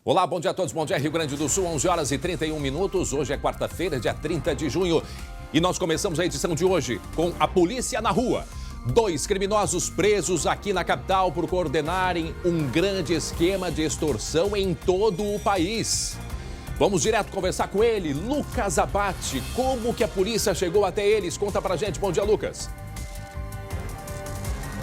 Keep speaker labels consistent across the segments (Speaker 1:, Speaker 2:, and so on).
Speaker 1: Olá, bom dia a todos, bom dia Rio Grande do Sul, 11 horas e 31 minutos. Hoje é quarta-feira, dia 30 de junho. E nós começamos a edição de hoje com a polícia na rua. 2 criminosos presos aqui na capital por coordenarem um grande esquema de extorsão em todo o país. Vamos direto conversar com ele, Lucas Abate. Como que a polícia chegou até eles? Conta pra gente. Bom dia, Lucas.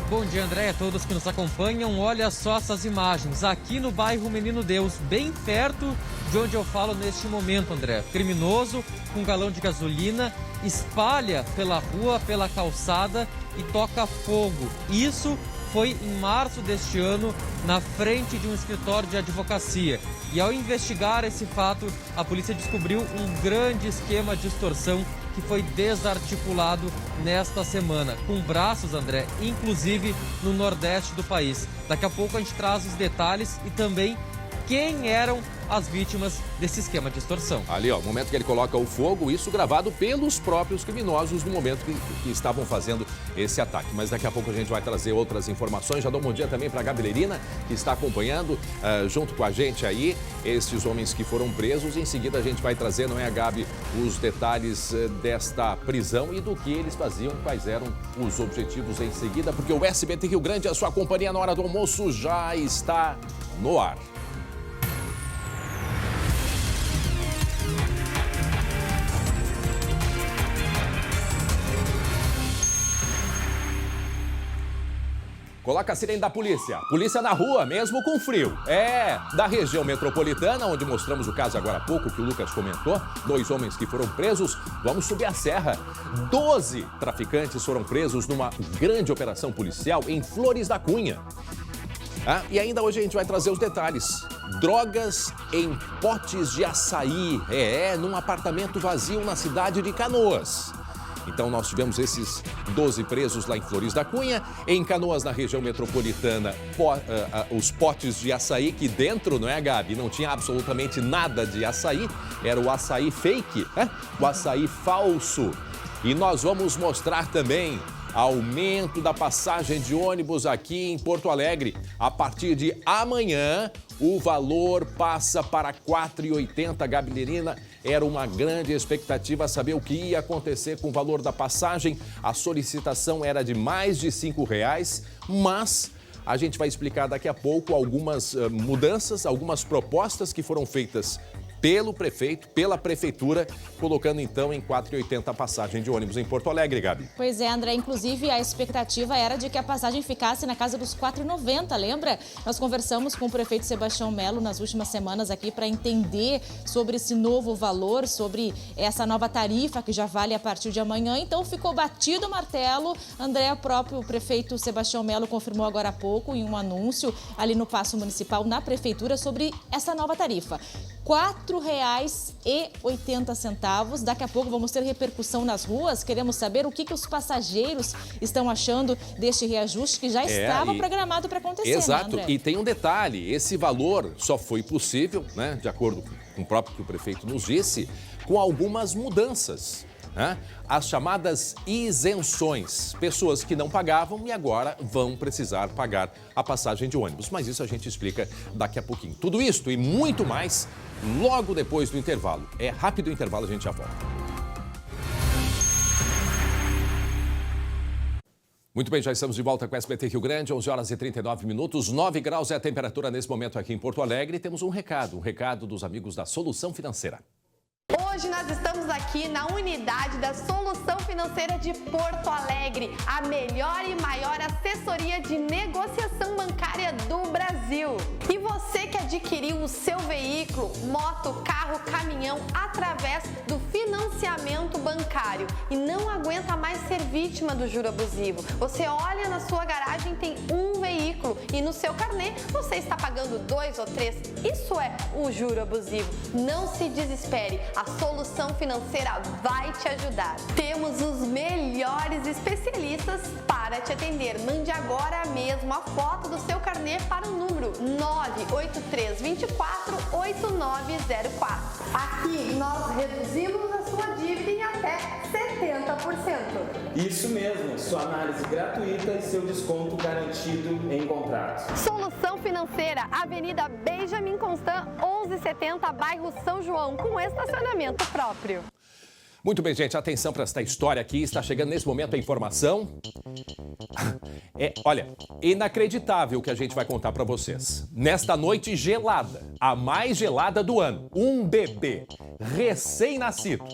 Speaker 2: Bom dia, André, a todos que nos acompanham. Olha só essas imagens, aqui no bairro Menino Deus, bem perto de onde eu falo neste momento, André. Criminoso, com galão de gasolina, espalha pela rua, pela calçada e toca fogo. Isso foi em março deste ano, na frente de um escritório de advocacia. E ao investigar esse fato, a polícia descobriu um grande esquema de extorsão que foi desarticulado nesta semana, com braços, André, inclusive no nordeste do país. Daqui a pouco a gente traz os detalhes e também quem eram as vítimas desse esquema de extorsão.
Speaker 1: Ali, ó, o momento que ele coloca o fogo, isso gravado pelos próprios criminosos no momento que estavam fazendo esse ataque. Mas daqui a pouco a gente vai trazer outras informações. Já dou um bom dia também para a Gabi Lerina, que está acompanhando junto com a gente aí esses homens que foram presos. Em seguida a gente vai trazer, não é, Gabi, os detalhes desta prisão e do que eles faziam, quais eram os objetivos em seguida, porque o SBT Rio Grande, a sua companhia na hora do almoço, já está no ar. Coloca a sirene da polícia. Polícia na rua, mesmo com frio. É, da região metropolitana, onde mostramos o caso agora há pouco, que o Lucas comentou. 2 homens que foram presos. Vamos subir a serra. 12 traficantes foram presos numa grande operação policial em Flores da Cunha. E ainda hoje a gente vai trazer os detalhes. Drogas em potes de açaí. Num apartamento vazio na cidade de Canoas. Então nós tivemos esses 12 presos lá em Flores da Cunha. Em Canoas, na região metropolitana, os potes de açaí, que dentro, não é, Gabi? Não tinha absolutamente nada de açaí. Era o açaí fake, o açaí falso. E nós vamos mostrar também aumento da passagem de ônibus aqui em Porto Alegre. A partir de amanhã, o valor passa para R$ 4,80. Gabi Lerina, era uma grande expectativa saber o que ia acontecer com o valor da passagem. A solicitação era de mais de R$ 5,00, mas a gente vai explicar daqui a pouco algumas mudanças, algumas propostas que foram feitas pelo prefeito, pela prefeitura, colocando então em R$ 4,80 a passagem de ônibus em Porto Alegre, Gabi.
Speaker 3: Pois é, André, inclusive a expectativa era de que a passagem ficasse na casa dos R$ 4,90, lembra? Nós conversamos com o prefeito Sebastião Melo nas últimas semanas aqui para entender sobre esse novo valor, sobre essa nova tarifa que já vale a partir de amanhã. Então ficou batido o martelo. André, o próprio prefeito Sebastião Melo confirmou agora há pouco em um anúncio ali no Paço Municipal, na prefeitura, sobre essa nova tarifa. R$ 4,80. Daqui a pouco vamos ter repercussão nas ruas. Queremos saber o que os passageiros estão achando deste reajuste que já estava programado para acontecer.
Speaker 1: Exato.
Speaker 3: Né, André?
Speaker 1: E tem um detalhe, esse valor só foi possível, né, de acordo com o próprio que o prefeito nos disse, com algumas mudanças. As chamadas isenções, pessoas que não pagavam e agora vão precisar pagar a passagem de ônibus. Mas isso a gente explica daqui a pouquinho. Tudo isso e muito mais logo depois do intervalo. É rápido o intervalo, a gente já volta. Muito bem, já estamos de volta com o SBT Rio Grande, 11 horas e 39 minutos, 9 graus é a temperatura nesse momento aqui em Porto Alegre. Temos um recado dos amigos da Solução Financeira.
Speaker 4: Hoje nós estamos aqui na unidade da Solução Financeira de Porto Alegre, a melhor e maior assessoria de negociação bancária do Brasil. E você que adquiriu o seu veículo, moto, carro, caminhão através do financiamento bancário e não aguenta mais ser vítima do juro abusivo. Você olha na sua garagem, tem um veículo e no seu carnê você está pagando 2 ou 3. Isso é o juro abusivo. Não se desespere. A Solução Financeira vai te ajudar. Temos os melhores especialistas para te atender. Mande agora mesmo a foto do seu carnê para o número 983248904. Aqui nós reduzimos a sua dívida em até 70%.
Speaker 5: Isso mesmo, sua análise gratuita e seu desconto garantido em contratos.
Speaker 4: Solução Financeira, Avenida Benjamin Constant, 1170, bairro São João, com estacionamento próprio.
Speaker 1: Muito bem, gente, atenção para esta história aqui. Está chegando nesse momento a informação. Olha, inacreditável o que a gente vai contar para vocês. Nesta noite gelada, a mais gelada do ano, um bebê recém-nascido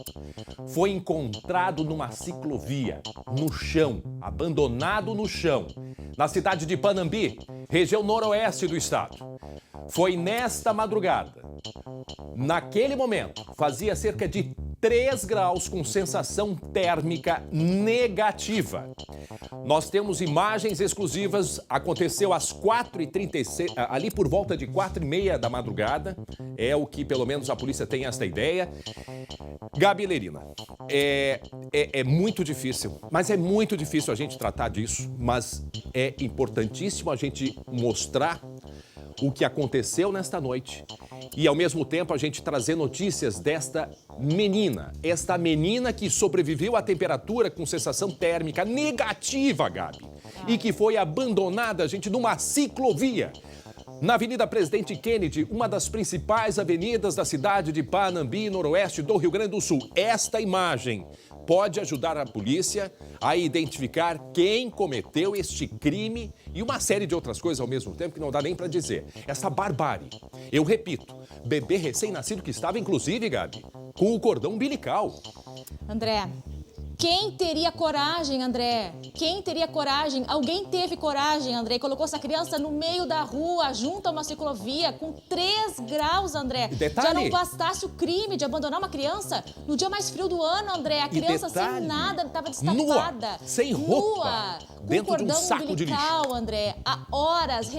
Speaker 1: foi encontrado numa ciclovia, no chão, abandonado no chão, na cidade de Panambi, região noroeste do estado. Foi nesta madrugada. Naquele momento, fazia cerca de 3 graus com sensação térmica negativa. Nós temos imagens exclusivas, aconteceu às 4h36, ali por volta de 4h30 da madrugada, é o que pelo menos a polícia tem esta ideia. Gabi Lerina, é muito difícil, mas é muito difícil a gente tratar disso, mas é importantíssimo a gente mostrar o que aconteceu nesta noite e, ao mesmo tempo, a gente trazer notícias desta menina. Esta menina que sobreviveu à temperatura com sensação térmica negativa, Gabi, e que foi abandonada, gente, numa ciclovia. Na Avenida Presidente Kennedy, uma das principais avenidas da cidade de Panambi, noroeste do Rio Grande do Sul. Esta imagem pode ajudar a polícia a identificar quem cometeu este crime e uma série de outras coisas ao mesmo tempo que não dá nem para dizer. Essa barbárie. Eu repito, bebê recém-nascido que estava, inclusive, Gabi, com o cordão umbilical.
Speaker 3: André, quem teria coragem, André? Quem teria coragem? Alguém teve coragem, André, e colocou essa criança no meio da rua, junto a uma ciclovia, com 3 graus, André.
Speaker 1: Detalhe,
Speaker 3: já não bastasse o crime de abandonar uma criança no dia mais frio do ano, André. A criança sem nada, estava destapada.
Speaker 1: Nua, sem roupa, dentro de um saco de lixo.
Speaker 3: André, há horas,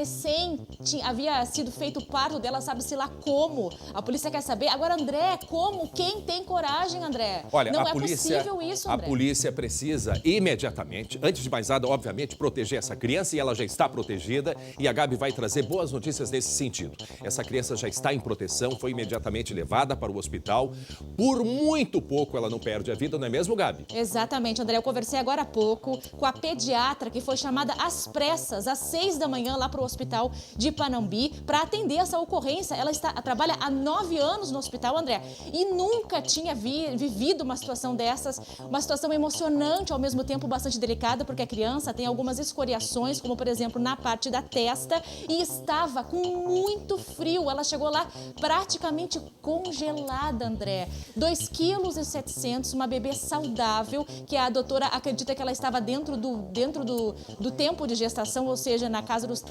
Speaker 3: havia sido feito o parto dela, sabe-se lá como. A polícia quer saber. Agora, André, como? Quem tem coragem, André?
Speaker 1: Olha,
Speaker 3: não
Speaker 1: a
Speaker 3: é
Speaker 1: polícia,
Speaker 3: possível isso, André.
Speaker 1: A polícia precisa imediatamente, antes de mais nada, obviamente, proteger essa criança e ela já está protegida e a Gabi vai trazer boas notícias nesse sentido. Essa criança já está em proteção, foi imediatamente levada para o hospital. Por muito pouco ela não perde a vida, não é mesmo, Gabi?
Speaker 3: Exatamente, André. Eu conversei agora há pouco com a pediatra que foi chamada às pressas, às 6 da manhã, lá para o hospital de Panambi, para atender essa ocorrência. Ela trabalha há 9 anos no hospital, André, e nunca tinha vivido uma situação dessas, uma situação emocionante, ao mesmo tempo bastante delicada, porque a criança tem algumas escoriações, como por exemplo na parte da testa, e estava com muito frio. Ela chegou lá praticamente congelada, André. 2,7 kg, uma bebê saudável, que a doutora acredita que ela estava dentro do tempo de gestação, ou seja, na casa dos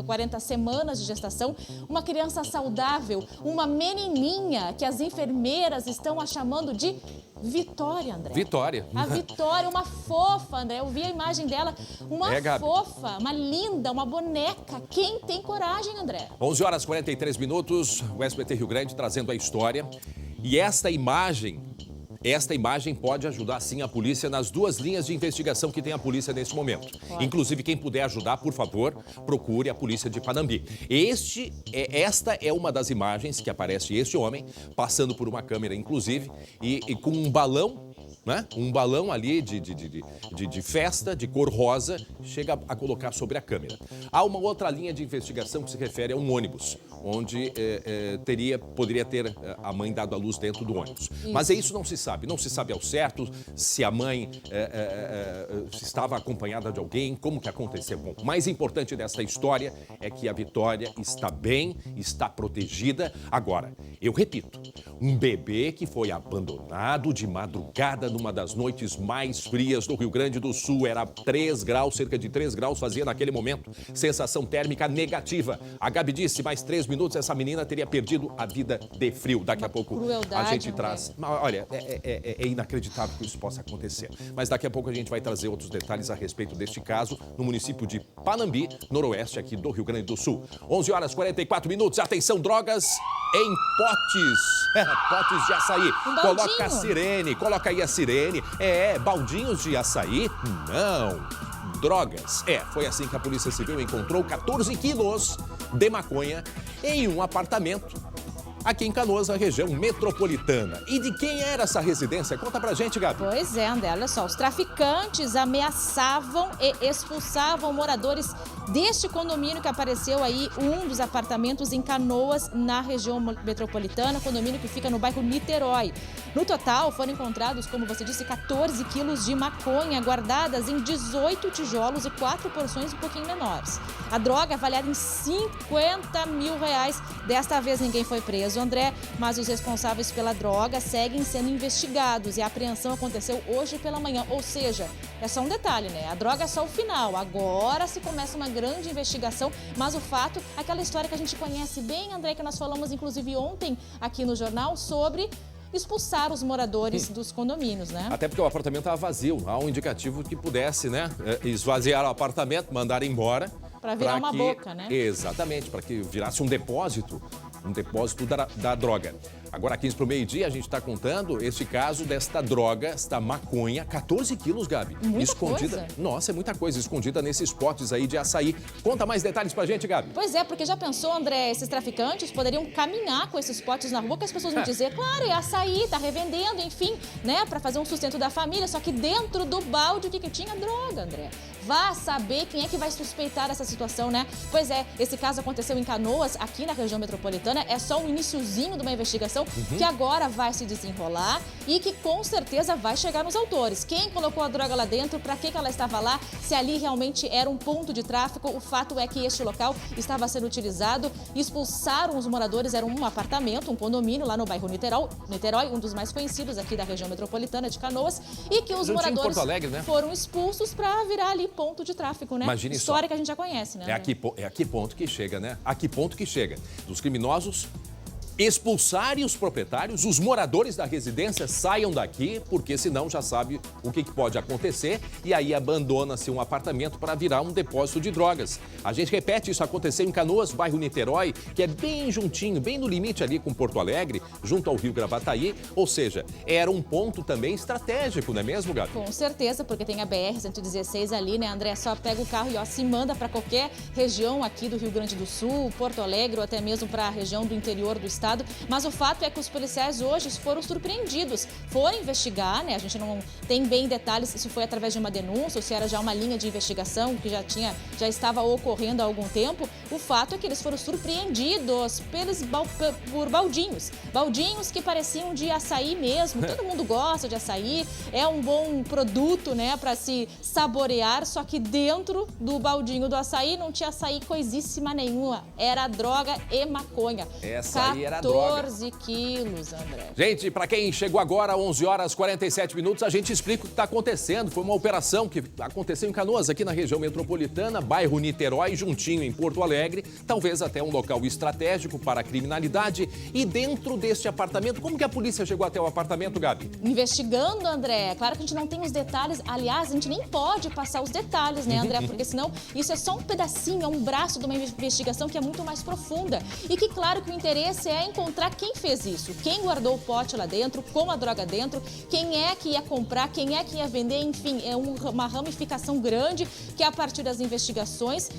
Speaker 3: 40 semanas de gestação. Uma criança saudável, uma menininha que as enfermeiras estão a chamando de Vitória, André.
Speaker 1: Vitória.
Speaker 3: A Vitória, uma fofa, André. Eu vi a imagem dela. Uma fofa, uma linda, uma boneca. Quem tem coragem, André?
Speaker 1: 11h43, o SBT Rio Grande trazendo a história. E esta imagem pode ajudar, sim, a polícia nas 2 linhas de investigação que tem a polícia nesse momento. Pode. Inclusive, quem puder ajudar, por favor, procure a polícia de Panambi. Esta é uma das imagens que aparece este homem passando por uma câmera, inclusive, e com um balão, né? Um balão ali de festa, de cor rosa, chega a colocar sobre a câmera. Há uma outra linha de investigação que se refere a um ônibus, onde poderia ter a mãe dado à luz dentro do ônibus. Isso. Mas isso não se sabe ao certo se a mãe estava acompanhada de alguém, como que aconteceu. Bom, o mais importante dessa história é que a Vitória está bem, está protegida. Agora, eu repito, um bebê que foi abandonado de madrugada numa das noites mais frias do Rio Grande do Sul, era 3 graus, cerca de 3 graus fazia naquele momento, sensação térmica negativa. A Gabi disse, mais 3 minutos essa menina teria perdido a vida de frio. Daqui a pouco a gente traz... Olha, é inacreditável que isso possa acontecer. Mas daqui a pouco a gente vai trazer outros detalhes a respeito deste caso no município de Panambi, noroeste aqui do Rio Grande do Sul. 11h44, atenção, drogas em potes. Potes de açaí. Coloca a sirene, coloca aí a sirene. Baldinhos de açaí? Não. Drogas. Foi assim que a Polícia Civil encontrou 14 quilos de maconha em um apartamento aqui em Canoas, na região metropolitana. E de quem era essa residência? Conta pra gente, Gabi.
Speaker 3: Pois é, André, olha só, os traficantes ameaçavam e expulsavam moradores deste condomínio que apareceu aí, um dos apartamentos em Canoas, na região metropolitana, condomínio que fica no bairro Niterói. No total, foram encontrados, como você disse, 14 quilos de maconha guardadas em 18 tijolos e 4 porções um pouquinho menores. A droga avaliada em R$50 mil. Desta vez ninguém foi preso, André, mas os responsáveis pela droga seguem sendo investigados e a apreensão aconteceu hoje pela manhã. Ou seja, é só um detalhe, né? A droga é só o final. Agora se começa uma grande investigação, mas o fato, aquela história que a gente conhece bem, André, que nós falamos inclusive ontem aqui no jornal sobre expulsar os moradores dos condomínios, né?
Speaker 1: Até porque o apartamento estava vazio. Há um indicativo que pudesse, né, esvaziar o apartamento, mandar embora.
Speaker 3: Para virar uma boca, né?
Speaker 1: Exatamente, para que virasse um depósito da droga. Agora, 15 para o meio-dia, a gente está contando esse caso desta droga, esta maconha, 14 quilos, Gabi.
Speaker 3: Muita
Speaker 1: escondida.
Speaker 3: coisa.
Speaker 1: Nossa, é muita coisa, escondida nesses potes aí de açaí. Conta mais detalhes pra gente, Gabi.
Speaker 3: Pois é, porque já pensou, André, esses traficantes poderiam caminhar com esses potes na rua, que as pessoas vão dizer, claro, é açaí, tá revendendo, enfim, né, para fazer um sustento da família, só que dentro do balde o que tinha? Droga, André. Vá saber quem é que vai suspeitar dessa situação, né? Pois é, esse caso aconteceu em Canoas, aqui na região metropolitana, é só um iniciozinho de uma investigação que agora vai se desenrolar e que com certeza vai chegar nos autores. Quem colocou a droga lá dentro, para que ela estava lá, se ali realmente era um ponto de tráfico, o fato é que este local estava sendo utilizado, expulsaram os moradores, era um apartamento, um condomínio lá no bairro Niterói, um dos mais conhecidos aqui da região metropolitana de Canoas, e que os moradores
Speaker 1: Porto Alegre, né?
Speaker 3: foram expulsos para virar ali ponto de tráfico, né?
Speaker 1: Imagine
Speaker 3: história
Speaker 1: só.
Speaker 3: Que a gente já conhece, né?
Speaker 1: É a que ponto que chega, né? A que ponto que chega. Dos criminosos expulsarem os proprietários, os moradores da residência saiam daqui, porque senão já sabe o que pode acontecer e aí abandona-se um apartamento para virar um depósito de drogas. A gente repete, isso aconteceu em Canoas, bairro Niterói, que é bem juntinho, bem no limite ali com Porto Alegre, junto ao Rio Gravataí, ou seja, era um ponto também estratégico, não é mesmo, Gabi?
Speaker 3: Com certeza, porque tem a BR-116 ali, né, André? Só pega o carro e ó, se manda para qualquer região aqui do Rio Grande do Sul, Porto Alegre ou até mesmo para a região do interior do estado. Mas o fato é que os policiais hoje foram surpreendidos, foram investigar, né? A gente não tem bem detalhes se foi através de uma denúncia ou se era já uma linha de investigação que já estava ocorrendo há algum tempo. O fato é que eles foram surpreendidos por baldinhos que pareciam de açaí mesmo. Todo mundo gosta de açaí, é um bom produto, né, para se saborear, só que dentro do baldinho do açaí não tinha açaí coisíssima nenhuma, era droga e maconha.
Speaker 1: Essa aí era
Speaker 3: 14 quilos, André.
Speaker 1: Gente, para quem chegou agora, 11 horas 47 minutos, a gente explica o que está acontecendo. Foi uma operação que aconteceu em Canoas, aqui na região metropolitana, bairro Niterói, juntinho em Porto Alegre, talvez até um local estratégico para a criminalidade. E dentro deste apartamento, como que a polícia chegou até o apartamento, Gabi?
Speaker 3: Investigando, André. Claro que a gente não tem os detalhes, aliás, a gente nem pode passar os detalhes, né, André? Porque senão isso é só um pedacinho, é um braço de uma investigação que é muito mais profunda. E que, claro, que o interesse é encontrar quem fez isso, quem guardou o pote lá dentro, com a droga dentro, quem é que ia comprar, quem é que ia vender, enfim, é uma ramificação grande que a partir das investigações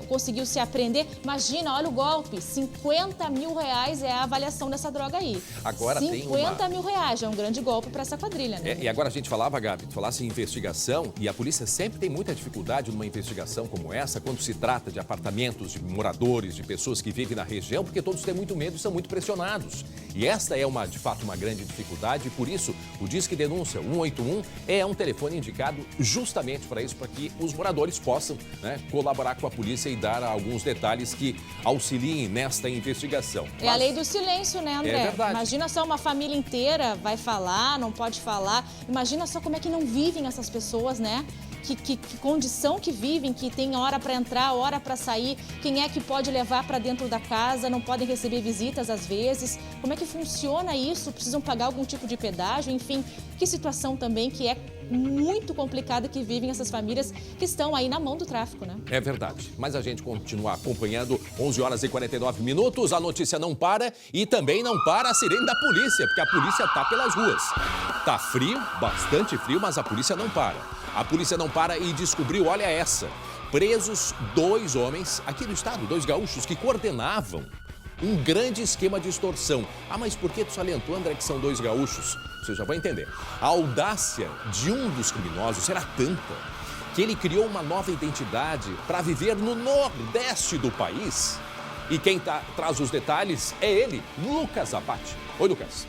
Speaker 3: conseguiu se apreender. Imagina, olha o golpe, R$50 mil é a avaliação dessa droga aí.
Speaker 1: Agora tem
Speaker 3: 50 mil reais, é um grande golpe para essa quadrilha, né?
Speaker 1: E agora a gente falava, Gabi, falasse em investigação, e a polícia sempre tem muita dificuldade numa investigação como essa, quando se trata de apartamentos, de moradores, de pessoas que vivem na região, porque todos têm muito medo e são muito pressionados. E esta é, de fato, uma grande dificuldade, e por isso o Disque Denúncia 181 é um telefone indicado justamente para isso, para que os moradores possam, né, colaborar com a polícia e dar alguns detalhes que auxiliem nesta investigação.
Speaker 3: É a lei do silêncio, né, André?
Speaker 1: É verdade.
Speaker 3: Imagina só uma família inteira vai falar, não pode falar. Imagina só como é que não vivem essas pessoas, né? Que condição que vivem, que tem hora para entrar, hora para sair, quem é que pode levar para dentro da casa, não podem receber visitas às vezes. Como é que funciona isso? Precisam pagar algum tipo de pedágio, enfim, que situação também que é muito complicada que vivem essas famílias que estão aí na mão do tráfico, né? É
Speaker 1: verdade, mas a gente continua acompanhando, 11 horas e 49 minutos, a notícia não para e também não para a sirene da polícia, porque a polícia tá pelas ruas. Tá frio, bastante frio, mas a polícia não para. A polícia não para e descobriu, olha essa, presos 2 homens aqui do estado, 2 gaúchos que coordenavam um grande esquema de extorsão. Ah, mas por que tu salientou, André, que são 2 gaúchos? Você já vai entender. A audácia de um dos criminosos era tanta que ele criou uma nova identidade para viver no nordeste do país. E quem traz os detalhes é ele, Lucas Zapati. Oi, Lucas.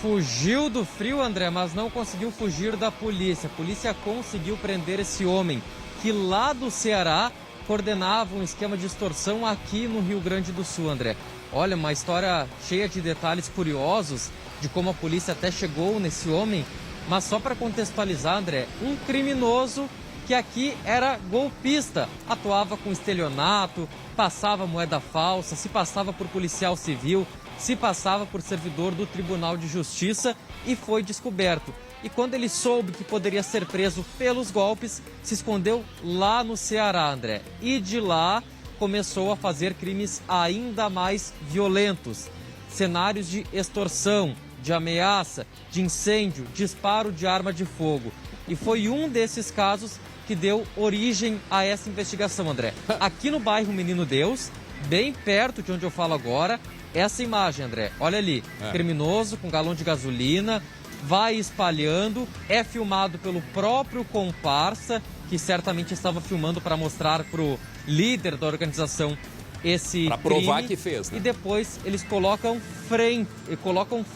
Speaker 2: Fugiu do frio, André, mas não conseguiu fugir da polícia. A polícia conseguiu prender esse homem que lá do Ceará coordenava um esquema de extorsão aqui no Rio Grande do Sul, André. Olha, uma história cheia de detalhes curiosos de como a polícia até chegou nesse homem. Mas só para contextualizar, André, um criminoso que aqui era golpista, atuava com estelionato, passava moeda falsa, se passava por policial civil, se passava por servidor do Tribunal de Justiça e foi descoberto. E quando ele soube que poderia ser preso pelos golpes, se escondeu lá no Ceará, André. E de lá começou a fazer crimes ainda mais violentos. Cenários de extorsão, de ameaça, de incêndio, disparo de arma de fogo. E foi um desses casos que deu origem a essa investigação, André. Aqui no bairro Menino Deus, bem perto de onde eu falo agora, essa imagem, André. Olha ali, criminoso com galão de gasolina, vai espalhando, é filmado pelo próprio comparsa, que certamente estava filmando para mostrar para o líder da organização esse
Speaker 1: pra provar
Speaker 2: crime,
Speaker 1: que fez, né?
Speaker 2: E depois eles colocam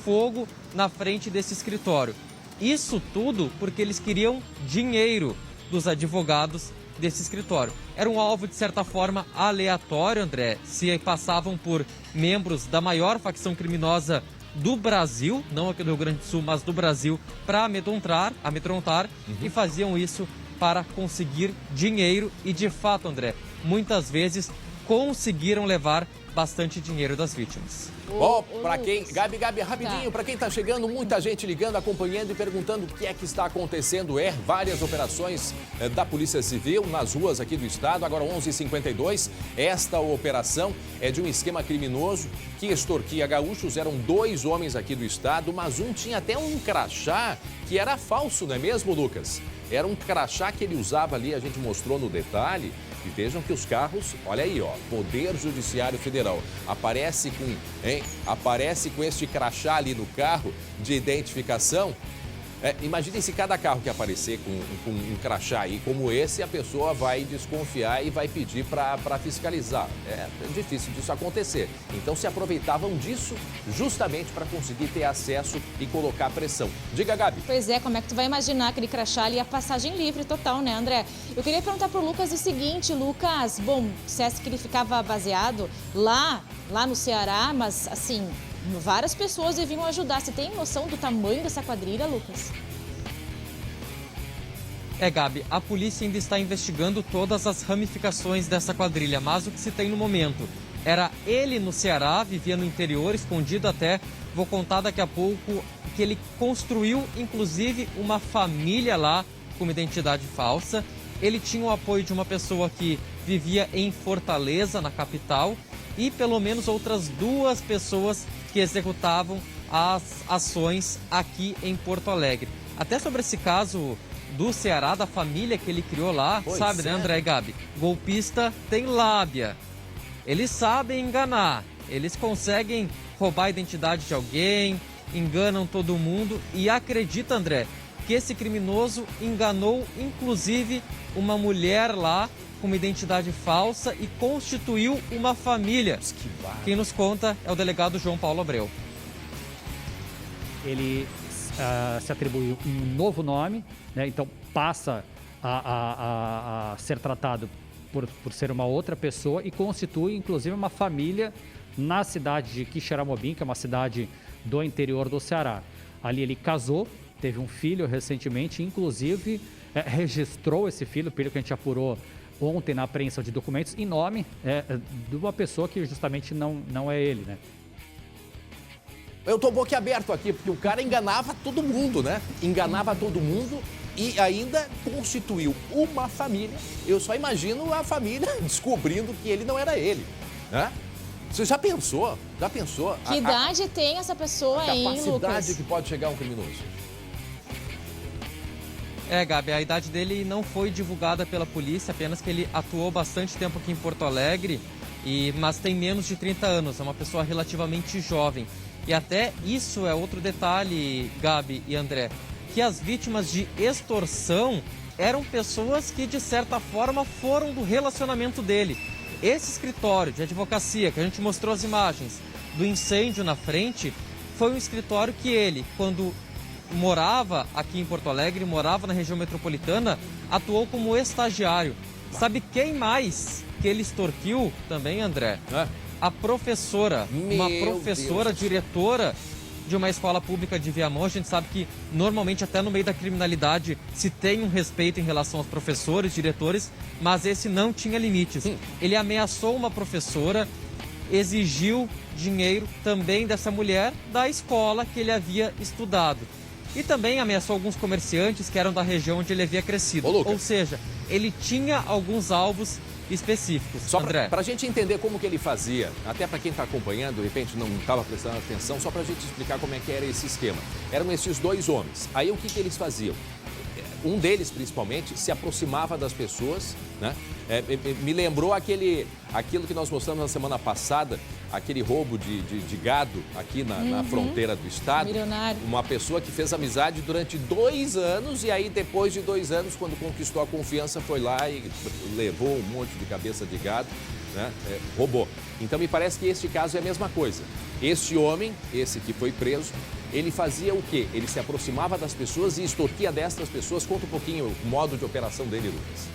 Speaker 2: fogo na frente desse escritório. Isso tudo porque eles queriam dinheiro dos advogados desse escritório. Era um alvo, de certa forma, aleatório, André. Se passavam por membros da maior facção criminosa do Brasil, não aqui do Rio Grande do Sul, mas do Brasil, para amedrontar, e faziam isso para conseguir dinheiro. E, de fato, André, muitas vezes conseguiram levar bastante dinheiro das vítimas.
Speaker 1: Bom, para quem... Gabi, rapidinho, para quem está chegando, muita gente ligando, acompanhando e perguntando o que é que está acontecendo. Várias operações da Polícia Civil nas ruas aqui do estado. Agora 11h52, esta operação é de um esquema criminoso que extorquia gaúchos. Eram 2 homens aqui do estado, mas um tinha até um crachá que era falso, não é mesmo, Lucas? Era um crachá que ele usava ali, a gente mostrou no detalhe. E vejam que os carros, olha aí, ó, Poder Judiciário Federal, aparece com este crachá ali no carro de identificação. Imaginem se cada carro que aparecer com um crachá aí como esse, a pessoa vai desconfiar e vai pedir para fiscalizar. É difícil disso acontecer. Então se aproveitavam disso justamente para conseguir ter acesso e colocar pressão. Diga, Gabi.
Speaker 3: Pois é, como é que tu vai imaginar aquele crachá ali, a passagem livre total, né, André? Eu queria perguntar pro Lucas o seguinte, Lucas, bom, dissesse que ele ficava baseado lá no Ceará, mas assim, várias pessoas deviam ajudar. Você tem noção do tamanho dessa quadrilha, Lucas?
Speaker 2: Gabi, a polícia ainda está investigando todas as ramificações dessa quadrilha, mas o que se tem no momento era ele no Ceará, vivia no interior, escondido até. Vou contar daqui a pouco que ele construiu, inclusive, uma família lá com uma identidade falsa. Ele tinha o apoio de uma pessoa que vivia em Fortaleza, na capital, e pelo menos outras 2 pessoas que executavam as ações aqui em Porto Alegre. Até sobre esse caso do Ceará, da família que ele criou lá, sabe, né, André e Gabi? Golpista tem lábia. Eles sabem enganar, eles conseguem roubar a identidade de alguém, enganam todo mundo e acredita, André, que esse criminoso enganou inclusive uma mulher lá com uma identidade falsa e constituiu uma família. Quem nos conta é o delegado João Paulo Abreu.
Speaker 6: Ele se atribui um novo nome, né? Então passa a ser tratado por ser uma outra pessoa e constitui inclusive uma família na cidade de Quixeramobim, que é uma cidade do interior do Ceará. Ali ele casou, teve um filho recentemente, inclusive registrou esse filho, pelo que a gente apurou ontem na apreensão de documentos, em nome de uma pessoa que justamente não é ele, né?
Speaker 1: Eu tô boquiaberto aqui, porque o cara enganava todo mundo, né? Enganava todo mundo e ainda constituiu uma família. Eu só imagino a família descobrindo que ele não era ele, né? Você já pensou?
Speaker 3: Que idade tem essa pessoa aí, Lucas?
Speaker 1: A capacidade que pode chegar um criminoso.
Speaker 2: Gabi, a idade dele não foi divulgada pela polícia, apenas que ele atuou bastante tempo aqui em Porto Alegre mas tem menos de 30 anos, é uma pessoa relativamente jovem. E até isso é outro detalhe, Gabi e André, que as vítimas de extorsão eram pessoas que, de certa forma, foram do relacionamento dele. Esse escritório de advocacia, que a gente mostrou as imagens do incêndio na frente, foi um escritório que ele, quando morava aqui em Porto Alegre, morava na região metropolitana, atuou como estagiário. Sabe quem mais que ele extorquiu também, André? A professora, uma professora diretora de uma escola pública de Viamão. A gente sabe que normalmente até no meio da criminalidade se tem um respeito em relação aos professores, diretores, mas esse não tinha limites. Ele ameaçou uma professora, exigiu dinheiro também dessa mulher da escola que ele havia estudado. E também ameaçou alguns comerciantes que eram da região onde ele havia crescido. Ou seja, ele tinha alguns alvos específicos.
Speaker 1: Só
Speaker 2: André,
Speaker 1: para a gente entender como que ele fazia, até para quem está acompanhando, de repente não estava prestando atenção, só para a gente explicar como é que era esse esquema. Eram esses dois homens. Aí o que eles faziam? Um deles, principalmente, se aproximava das pessoas, né? Me lembrou aquilo que nós mostramos na semana passada, aquele roubo de gado aqui na fronteira do estado.
Speaker 3: Milionário.
Speaker 1: Uma pessoa que fez amizade durante 2 anos e aí depois de 2 anos, quando conquistou a confiança, foi lá e levou um monte de cabeça de gado, né? Roubou. Então me parece que este caso é a mesma coisa. Este homem, esse que foi preso, ele fazia o quê? Ele se aproximava das pessoas e extorquia destas pessoas. Conta um pouquinho o modo de operação dele, Lucas.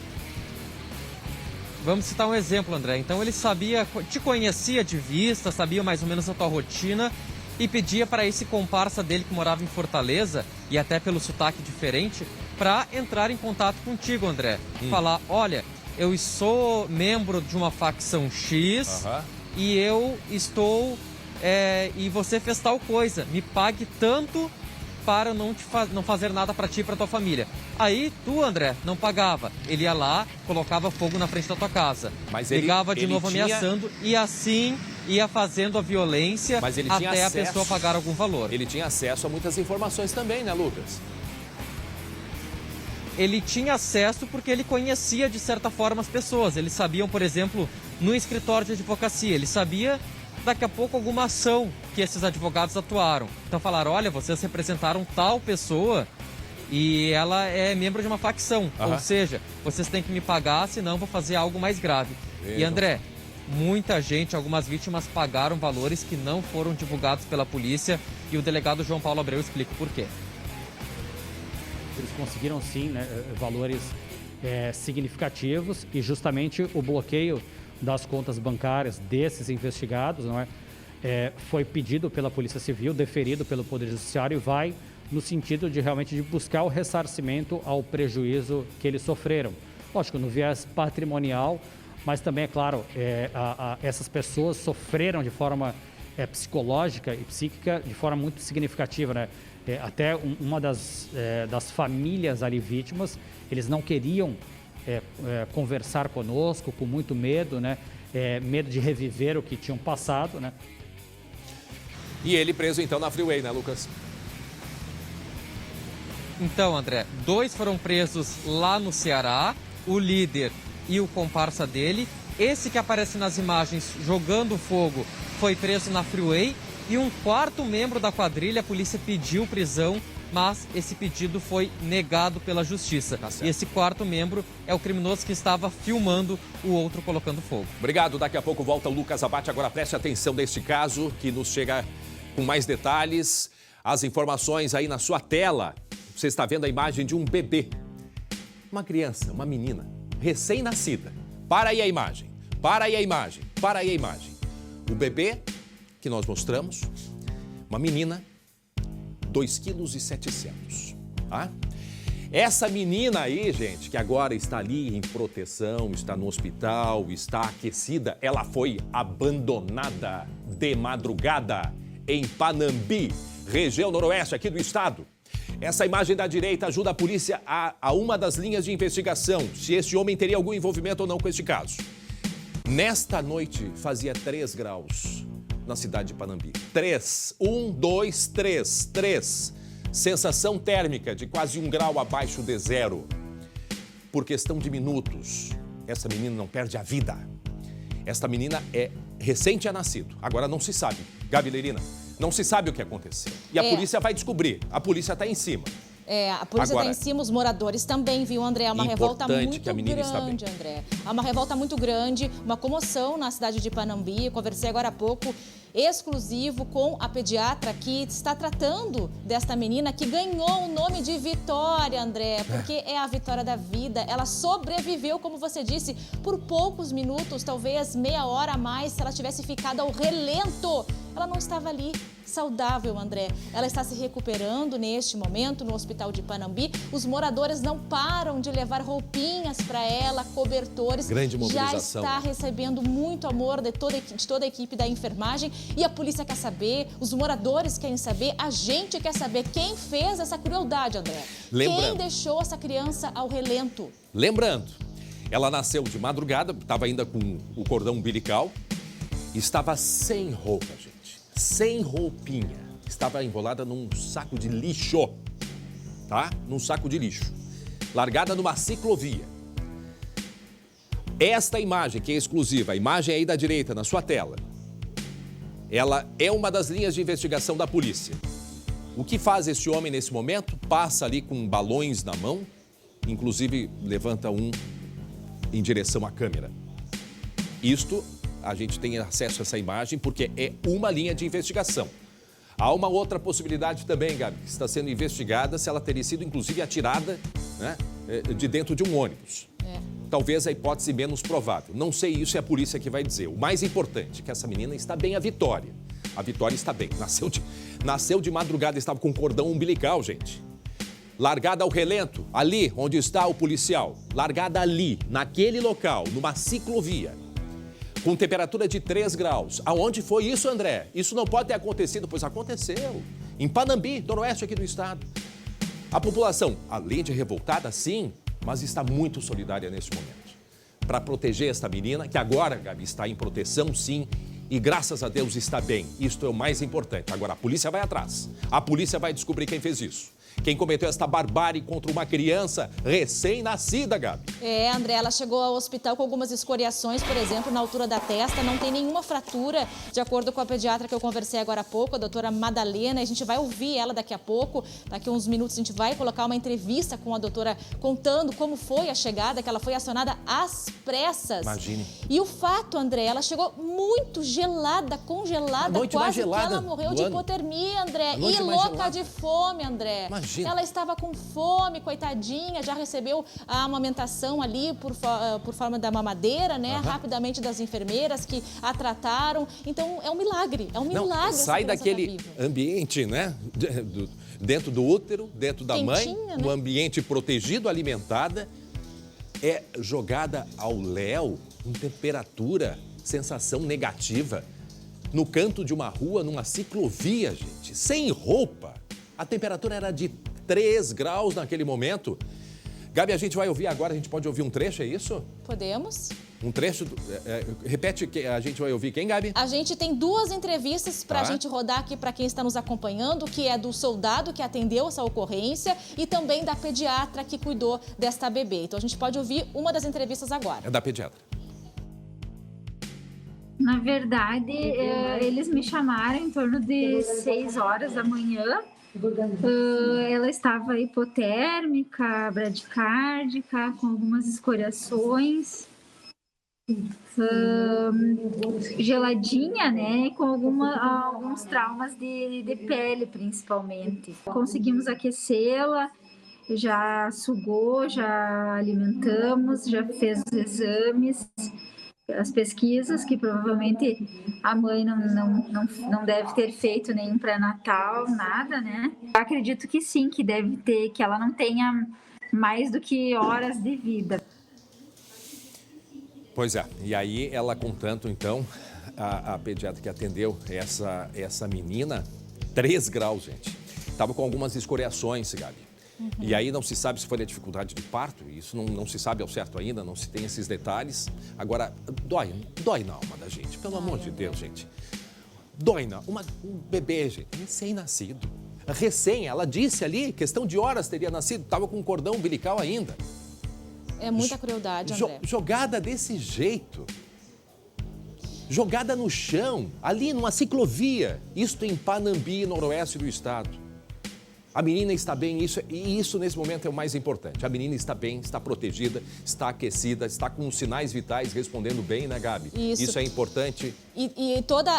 Speaker 2: vamos citar um exemplo, André. Então ele sabia, te conhecia de vista, sabia mais ou menos a tua rotina e pedia para esse comparsa dele que morava em Fortaleza, e até pelo sotaque diferente, para entrar em contato contigo, André. Falar, olha, eu sou membro de uma facção X e eu estou... e você fez tal coisa, me pague tanto para não fazer nada para ti e para tua família. Aí tu, André, não pagava. Ele ia lá, colocava fogo na frente da tua casa.
Speaker 1: Mas
Speaker 2: ligava de novo ameaçando e assim ia fazendo a violência até a pessoa pagar algum valor.
Speaker 1: Ele tinha acesso a muitas informações também, né, Lucas?
Speaker 2: Ele tinha acesso porque ele conhecia de certa forma as pessoas. Eles sabiam, por exemplo, no escritório de advocacia, ele sabia daqui a pouco alguma ação que esses advogados atuaram. Então falaram, olha, vocês representaram tal pessoa e ela é membro de uma facção. Ou seja, vocês têm que me pagar, senão vou fazer algo mais grave. E André, muita gente, algumas vítimas pagaram valores que não foram divulgados pela polícia e o delegado João Paulo Abreu explica por quê.
Speaker 6: Eles conseguiram sim, né, valores significativos, e justamente o bloqueio das contas bancárias desses investigados, não é, foi pedido pela Polícia Civil, deferido pelo Poder Judiciário, e vai no sentido de realmente de buscar o ressarcimento ao prejuízo que eles sofreram. Lógico, no viés patrimonial, mas também, é claro, essas pessoas sofreram de forma psicológica e psíquica de forma muito significativa, né? Até uma das famílias ali vítimas, eles não queriam conversar conosco, com muito medo, né? Medo de reviver o que tinham passado, né?
Speaker 1: E ele preso então na Freeway, né, Lucas?
Speaker 2: Então, André, 2 foram presos lá no Ceará, o líder e o comparsa dele. Esse que aparece nas imagens jogando fogo foi preso na Freeway, e um 4º membro da quadrilha, a polícia pediu prisão, mas esse pedido foi negado pela justiça. E esse 4º membro é o criminoso que estava filmando o outro colocando fogo.
Speaker 1: Obrigado. Daqui a pouco volta o Lucas Abate. Agora preste atenção neste caso, que nos chega com mais detalhes. As informações aí na sua tela. Você está vendo a imagem de um bebê. Uma criança, uma menina, recém-nascida. Para aí a imagem. Para aí a imagem. Para aí a imagem. O bebê que nós mostramos, uma menina, 2,7 kg, tá? Essa menina aí, gente, que agora está ali em proteção, está no hospital, está aquecida, ela foi abandonada de madrugada em Panambi, região noroeste aqui do estado. Essa imagem da direita ajuda a polícia a uma das linhas de investigação, se este homem teria algum envolvimento ou não com este caso. Nesta noite, fazia 3 graus. Na cidade de Panambi. 3. 1, 2, 3. 3. Sensação térmica de quase 1 grau abaixo de zero. Por questão de minutos, essa menina não perde a vida. Esta menina é recém-nascido. Agora não se sabe. Gabi Lerina, não se sabe o que aconteceu. E a polícia vai descobrir. A polícia está em cima.
Speaker 3: A polícia está em cima, os moradores também, viu, André? É uma revolta muito
Speaker 1: que a menina
Speaker 3: grande, André. É uma revolta muito grande, uma comoção na cidade de Panambi. Eu conversei agora há pouco, exclusivo com a pediatra que está tratando desta menina que ganhou o nome de Vitória, André, porque é a vitória da vida. Ela sobreviveu, como você disse, por poucos minutos, talvez meia hora a mais, se ela tivesse ficado ao relento. Ela não estava ali saudável, André. Ela está se recuperando neste momento no hospital de Panambi. Os moradores não param de levar roupinhas para ela, cobertores.
Speaker 1: Grande mobilização.
Speaker 3: Já está recebendo muito amor de toda a equipe da enfermagem. E a polícia quer saber, os moradores querem saber, a gente quer saber quem fez essa crueldade, André. Quem deixou essa criança ao relento?
Speaker 1: Lembrando, ela nasceu de madrugada, estava ainda com o cordão umbilical, estava sem roupa, gente. Sem roupinha. Estava enrolada num saco de lixo, tá? Num saco de lixo. Largada numa ciclovia. Esta imagem, que é exclusiva, a imagem aí da direita, na sua tela, ela é uma das linhas de investigação da polícia. O que faz esse homem nesse momento? Passa ali com balões na mão, inclusive levanta um em direção à câmera. Isto... A gente tem acesso a essa imagem porque é uma linha de investigação. Há uma outra possibilidade também, Gabi, que está sendo investigada se ela teria sido, inclusive, atirada, né, de dentro de um ônibus. Talvez a hipótese menos provável. Não sei, isso é a polícia que vai dizer. O mais importante é que essa menina está bem, a Vitória. A Vitória está bem. Nasceu de madrugada, estava com cordão umbilical, gente. Largada ao relento, ali onde está o policial. Largada ali, naquele local, numa ciclovia. Com temperatura de 3 graus. Aonde foi isso, André? Isso não pode ter acontecido, pois aconteceu. Em Panambi, noroeste aqui do estado. A população, além de revoltada, sim, mas está muito solidária neste momento. Para proteger esta menina, que agora, Gabi, está em proteção, sim, e graças a Deus está bem. Isto é o mais importante. Agora, a polícia vai atrás. A polícia vai descobrir quem fez isso. Quem cometeu esta barbárie contra uma criança recém-nascida, Gabi.
Speaker 3: André, ela chegou ao hospital com algumas escoriações, por exemplo, na altura da testa, não tem nenhuma fratura, de acordo com a pediatra que eu conversei agora há pouco, a doutora Madalena. A gente vai ouvir ela daqui a pouco, daqui a uns minutos a gente vai colocar uma entrevista com a doutora contando como foi a chegada, que ela foi acionada às pressas.
Speaker 1: Imagine.
Speaker 3: E o fato, André, ela chegou muito gelada, congelada, quase que ela morreu de hipotermia, André, e louca de fome, André.
Speaker 1: Imagina.
Speaker 3: Ela estava com fome, coitadinha, já recebeu a amamentação ali por forma da mamadeira, né? Rapidamente das enfermeiras que a trataram. Então, é um milagre,
Speaker 1: Não, sai daquele ambiente, né? Dentro do útero, dentro da mãe,
Speaker 3: né?
Speaker 1: Um ambiente protegido, alimentada, é jogada ao léu, com temperatura, sensação negativa, no canto de uma rua, numa ciclovia, gente, sem roupa. A temperatura era de 3 graus naquele momento. Gabi, a gente vai ouvir agora, a gente pode ouvir um trecho, é isso?
Speaker 3: Podemos.
Speaker 1: Um trecho, repete, que a gente vai ouvir quem, Gabi?
Speaker 3: A gente tem 2 entrevistas para a gente rodar aqui para quem está nos acompanhando, que é do soldado que atendeu essa ocorrência e também da pediatra que cuidou desta bebê. Então a gente pode ouvir uma das entrevistas agora.
Speaker 1: É da pediatra.
Speaker 7: Na verdade, eles me chamaram em torno de 6 horas da manhã. Ela estava hipotérmica, bradicárdica, com algumas escoriações, geladinha, né? Com alguns traumas de pele, principalmente. Conseguimos aquecê-la, já sugou, já alimentamos, já fez os exames, as pesquisas, que provavelmente a mãe não deve ter feito nenhum pré-natal, nada, né? Eu acredito que sim, que deve ter, que ela não tenha mais do que horas de vida.
Speaker 1: Pois é, e aí ela contando, então, a pediatra que atendeu essa menina, 3 graus, gente. Estava com algumas escoriações, Gabi. E aí não se sabe se foi a dificuldade de parto, isso não se sabe ao certo ainda, não se tem esses detalhes. Agora, dói na alma da gente, pelo amor de Deus, gente. Dói um bebê, gente, recém-nascido. Ela disse ali, questão de horas teria nascido, estava com um cordão umbilical ainda.
Speaker 3: É muita crueldade, André.
Speaker 1: Jogada desse jeito. jogada no chão, ali numa ciclovia, isto em Panambi, noroeste do estado. A menina está bem, isso nesse momento é o mais importante. A menina está bem, está protegida, está aquecida, está com sinais vitais, respondendo bem, né, Gabi? Isso é importante.
Speaker 3: E todas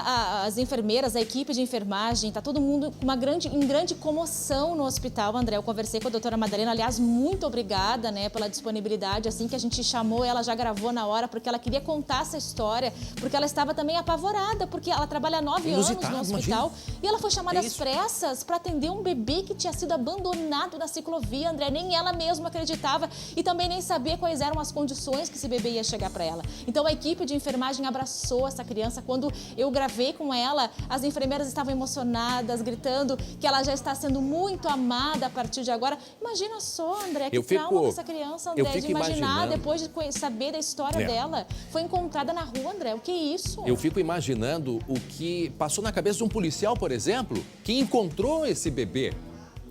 Speaker 3: as enfermeiras, a equipe de enfermagem, está todo mundo com em grande comoção no hospital, André. Eu conversei com a doutora Madalena, aliás, muito obrigada, né, pela disponibilidade. Assim que a gente chamou, ela já gravou na hora, porque ela queria contar essa história, porque ela estava também apavorada, porque ela trabalha há 9 anos no hospital. E ela foi chamada às pressas para atender um bebê que tinha sido abandonado na ciclovia, André. Nem ela mesma acreditava e também nem sabia quais eram as condições que esse bebê ia chegar para ela. Então a equipe de enfermagem abraçou essa criança. Quando eu gravei com ela, as enfermeiras estavam emocionadas, gritando que ela já está sendo muito amada a partir de agora. Imagina só, André, que trauma dessa criança, André, de imaginar, depois de saber da história dela. Foi encontrada na rua, André. O que é isso?
Speaker 1: Eu fico imaginando o que passou na cabeça de um policial, por exemplo, que encontrou esse bebê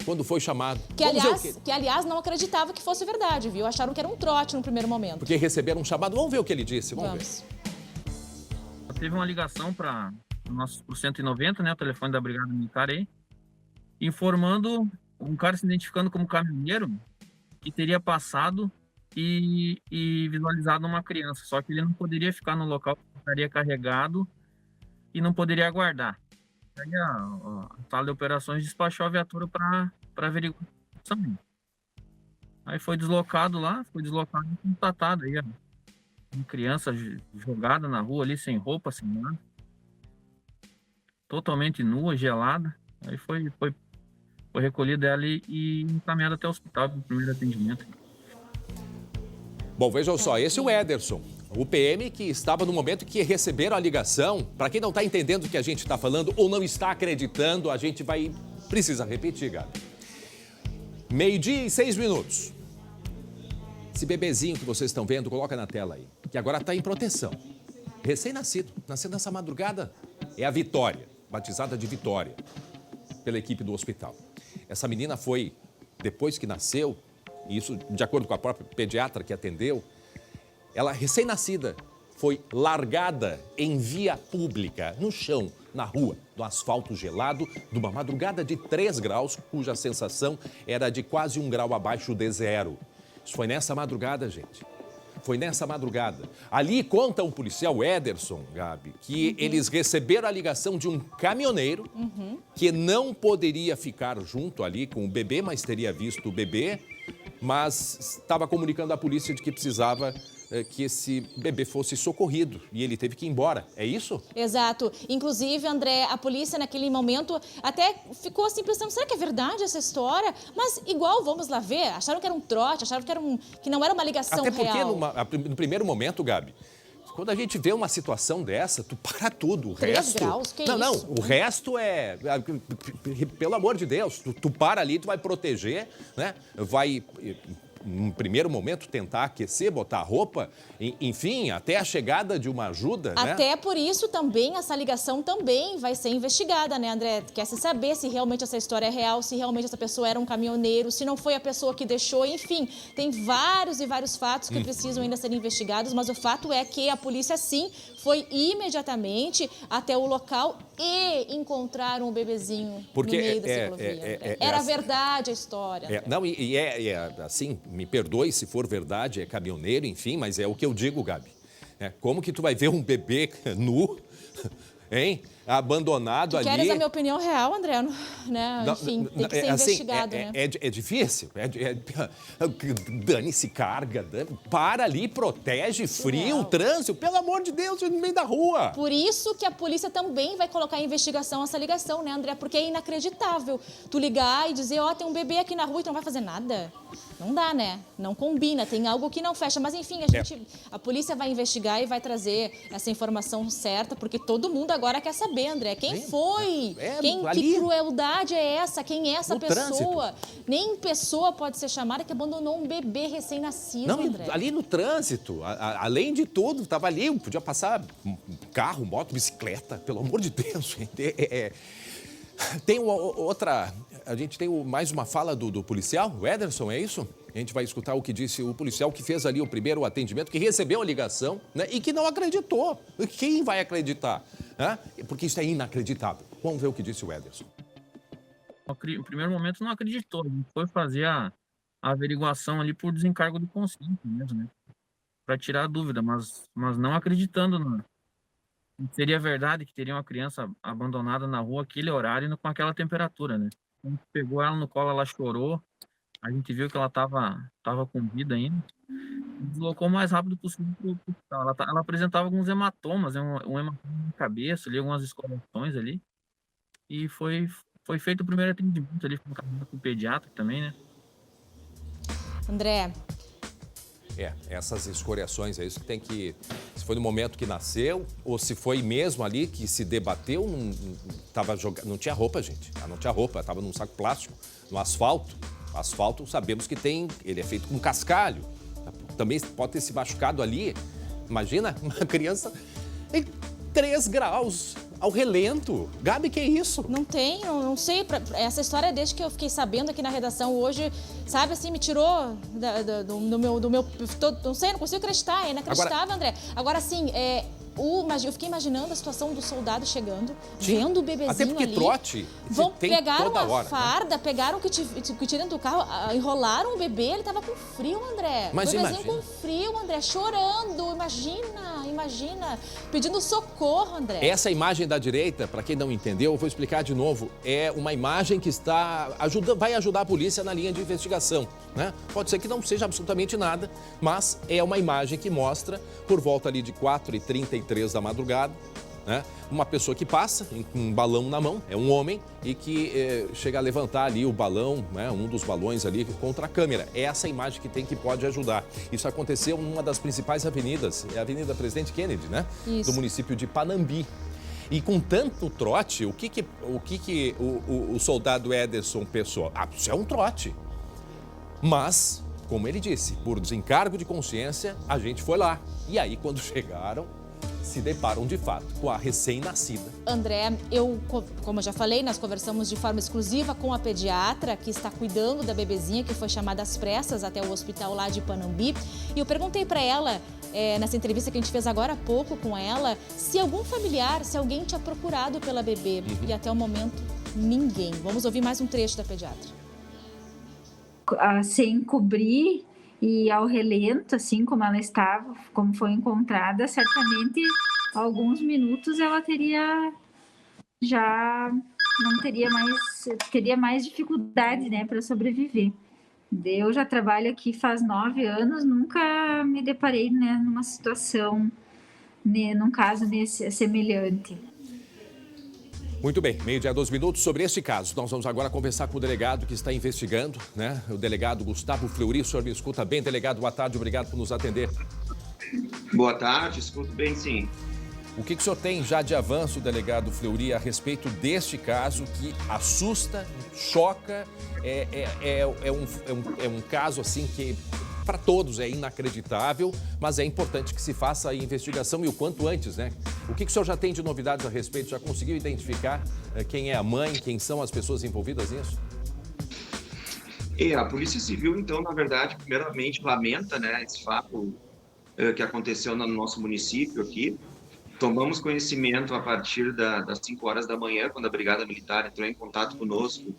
Speaker 1: quando foi chamado.
Speaker 3: Que, aliás, não acreditava que fosse verdade, viu? Acharam que era um trote no primeiro momento.
Speaker 1: Porque receberam um chamado. Vamos ver o que ele disse. Vamos ver.
Speaker 8: Teve uma ligação para o 190, né, o telefone da Brigada Militar aí, informando um cara se identificando como caminhoneiro que teria passado e visualizado uma criança, só que ele não poderia ficar no local, estaria carregado e não poderia aguardar. Aí a sala de operações despachou a viatura para averiguar a situação. Aí foi deslocado e constatado aí, uma criança jogada na rua ali, sem roupa, sem nada. Totalmente nua, gelada. Aí foi recolhida ela e encaminhada até o hospital para o primeiro atendimento.
Speaker 1: Bom, vejam só, esse é o Ederson, o PM que estava no momento que receberam a ligação. Para quem não está entendendo o que a gente está falando ou não está acreditando, a gente precisa repetir, Gabi. 12:06. Esse bebezinho que vocês estão vendo, coloca na tela aí, que agora está em proteção. Recém-nascido, nasceu nessa madrugada. É a Vitória, batizada de Vitória, pela equipe do hospital. Essa menina foi, depois que nasceu, e isso de acordo com a própria pediatra que atendeu, ela, recém-nascida, foi largada em via pública, no chão, na rua, no asfalto gelado, numa madrugada de 3 graus, cuja sensação era de quase 1 grau abaixo de zero. Isso foi nessa madrugada, gente. Foi nessa madrugada. Ali conta o policial Ederson, Gabi, que eles receberam a ligação de um caminhoneiro que não poderia ficar junto ali com o bebê, mas teria visto o bebê, mas estava comunicando à polícia de que precisava que esse bebê fosse socorrido e ele teve que ir embora. É isso?
Speaker 3: Exato. Inclusive, André, a polícia naquele momento até ficou assim pensando, será que é verdade essa história? Mas igual, vamos lá ver, acharam que era um trote, acharam que não era uma ligação real.
Speaker 1: Até porque no primeiro momento, Gabi, quando a gente vê uma situação dessa, tu para tudo. O
Speaker 3: 3
Speaker 1: resto...
Speaker 3: graus, que
Speaker 1: não,
Speaker 3: isso?
Speaker 1: Não, o resto é... Pelo amor de Deus, tu para ali, tu vai proteger, né? Vai... num primeiro momento, tentar aquecer, botar roupa, enfim, até a chegada de uma ajuda, né?
Speaker 3: Até por isso também, essa ligação também vai ser investigada, né, André? Quer se saber se realmente essa história é real, se realmente essa pessoa era um caminhoneiro, se não foi a pessoa que deixou, enfim. Tem vários e vários fatos que precisam ainda ser investigados, mas o fato é que a polícia, sim, foi imediatamente até o local e encontraram o bebezinho no meio da ciclovia. Era verdade a história.
Speaker 1: Assim, me perdoe se for verdade, é caminhoneiro, enfim, mas é o que eu digo, Gabi. Como que tu vai ver um bebê nu, hein? Abandonado ali.
Speaker 3: Queres a minha opinião real, André? Né? Enfim, tem que ser investigado, né?
Speaker 1: É difícil. Dane-se carga, para ali, protege, frio, trânsito, pelo amor de Deus, no meio da rua.
Speaker 3: Por isso que a polícia também vai colocar em investigação essa ligação, né, André? Porque é inacreditável tu ligar e dizer, tem um bebê aqui na rua e tu não vai fazer nada. Não dá, né? Não combina, tem algo que não fecha. Mas, enfim, a polícia vai investigar e vai trazer essa informação certa, porque todo mundo agora quer saber, André. Quem foi? Que crueldade é essa? Quem é essa pessoa? Nem pessoa pode ser chamada que abandonou um bebê recém-nascido, André.
Speaker 1: Ali no trânsito, além de tudo, estava ali, podia passar carro, moto, bicicleta, pelo amor de Deus, gente. Tem outra a gente tem mais uma fala do policial, o Ederson, é isso? A gente vai escutar o que disse o policial que fez ali o primeiro atendimento, que recebeu a ligação, né, e que não acreditou. Quem vai acreditar? Né? Porque isso é inacreditável. Vamos ver o que disse o Ederson.
Speaker 8: No primeiro momento não acreditou, a gente foi fazer a averiguação ali por desencargo de consciência mesmo, né? Para tirar a dúvida, mas não acreditando seria verdade que teria uma criança abandonada na rua aquele horário e com aquela temperatura, né? A gente pegou ela no colo, ela chorou, a gente viu que ela tava com vida ainda, deslocou o mais rápido possível pro hospital. Ela apresentava alguns hematomas, né? Um hematoma na cabeça, ali, algumas escoriações ali, e foi feito o primeiro atendimento ali com o pediatra também, né?
Speaker 3: André.
Speaker 1: Essas escoriações, é isso que tem que... Se foi no momento que nasceu, ou se foi mesmo ali que se debateu, não tinha roupa, gente. Ela não tinha roupa, estava num saco plástico, no asfalto. O asfalto, sabemos que ele é feito com cascalho. Também pode ter se machucado ali. Imagina, uma criança em 3 graus, ao relento. Gabi, que é isso?
Speaker 3: Não não sei. Essa história, desde que eu fiquei sabendo aqui na redação hoje, sabe, assim, me tirou do meu... Não sei, não consigo acreditar, é inacreditável, André. Agora, assim, eu fiquei imaginando a situação do soldado chegando, vendo o bebezinho
Speaker 1: até porque
Speaker 3: ali.
Speaker 1: Trote
Speaker 3: pegaram
Speaker 1: toda
Speaker 3: a
Speaker 1: hora,
Speaker 3: farda, pegaram o que tiraram do carro, enrolaram o bebê, ele tava com frio, André.
Speaker 1: Mas
Speaker 3: o bebezinho
Speaker 1: imagina.
Speaker 3: com frio, André, chorando, imagina, pedindo socorro, André.
Speaker 1: Essa imagem da direita, para quem não entendeu, eu vou explicar de novo, é uma imagem que vai ajudar a polícia na linha de investigação, né? Pode ser que não seja absolutamente nada, mas é uma imagem que mostra, por volta ali de 4h33 da madrugada, né, uma pessoa que passa com um balão na mão, é um homem, e que chega a levantar ali o balão, né, um dos balões ali contra a câmera. É essa imagem que pode ajudar. Isso aconteceu numa das principais avenidas, é a Avenida Presidente Kennedy, né?
Speaker 3: Isso.
Speaker 1: Do município de Panambi. E com tanto trote, o que o soldado Ederson pensou? Isso é um trote. Mas, como ele disse, por desencargo de consciência, a gente foi lá. E aí, quando chegaram, se deparam de fato com a recém-nascida.
Speaker 3: André, como eu já falei, nós conversamos de forma exclusiva com a pediatra que está cuidando da bebezinha, que foi chamada às pressas até o hospital lá de Panambi. E eu perguntei para ela, nessa entrevista que a gente fez agora há pouco com ela, se algum familiar, se alguém tinha procurado pela bebê. E até o momento, ninguém. Vamos ouvir mais um trecho da pediatra.
Speaker 7: Sem cobrir e ao relento, assim como ela estava, como foi encontrada, certamente alguns minutos ela teria mais dificuldade, né, para sobreviver. Eu já trabalho aqui faz 9 anos, nunca me deparei, né, numa situação, né, num caso semelhante.
Speaker 1: Muito bem, 12:12 sobre esse caso. Nós vamos agora conversar com o delegado que está investigando, né? O delegado Gustavo Fleury. O senhor me escuta bem, delegado? Boa tarde, obrigado por nos atender.
Speaker 9: Boa tarde, escuto bem, sim.
Speaker 1: O que o senhor tem já de avanço, delegado Fleury, a respeito deste caso que assusta, choca, é um caso assim que para todos é inacreditável, mas é importante que se faça a investigação e o quanto antes, né? O que o senhor já tem de novidades a respeito? Já conseguiu identificar quem é a mãe, quem são as pessoas envolvidas nisso?
Speaker 9: A Polícia Civil, então, na verdade, primeiramente lamenta, né, esse fato que aconteceu no nosso município aqui. Tomamos conhecimento a partir das 5 horas da manhã, quando a Brigada Militar entrou em contato conosco,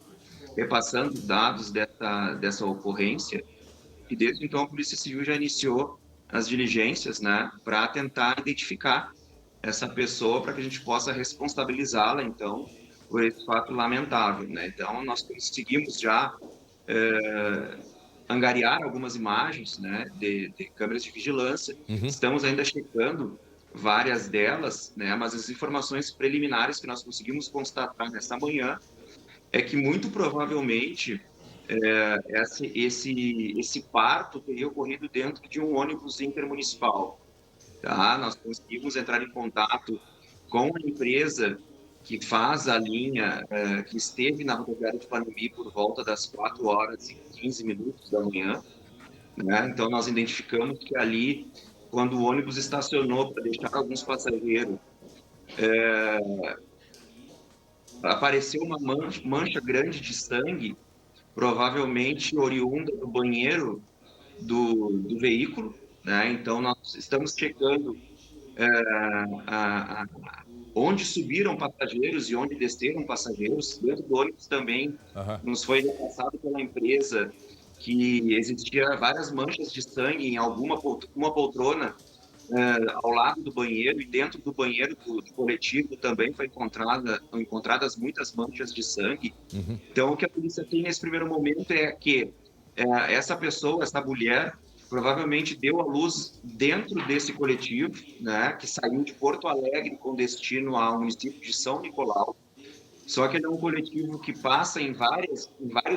Speaker 9: repassando os dados dessa ocorrência. E desde então a Polícia Civil já iniciou as diligências, né, para tentar identificar essa pessoa, para que a gente possa responsabilizá-la, então, por esse fato lamentável, né? Então, nós conseguimos já angariar algumas imagens, né, de câmeras de vigilância. Estamos ainda checando várias delas, né, mas as informações preliminares que nós conseguimos constatar nesta manhã é que, muito provavelmente, esse parto teria ocorrido dentro de um ônibus intermunicipal. Tá? Nós conseguimos entrar em contato com a empresa que faz a linha, que esteve na rodoviária de Panambi por volta das 4h15 da manhã. Né? Então, nós identificamos que ali, quando o ônibus estacionou para deixar alguns passageiros, apareceu uma mancha grande de sangue, provavelmente oriunda do banheiro do veículo, né? Então, nós estamos checando onde subiram passageiros e onde desceram passageiros. Dentro do ônibus também nos foi repassado pela empresa que existia várias manchas de sangue em uma poltrona ao lado do banheiro, e dentro do banheiro do coletivo também foram encontradas muitas manchas de sangue. Então, o que a polícia tem nesse primeiro momento é que essa pessoa, essa mulher, provavelmente deu à luz dentro desse coletivo, né, que saiu de Porto Alegre com destino ao município de São Nicolau. Só que ele é um coletivo que passa em vários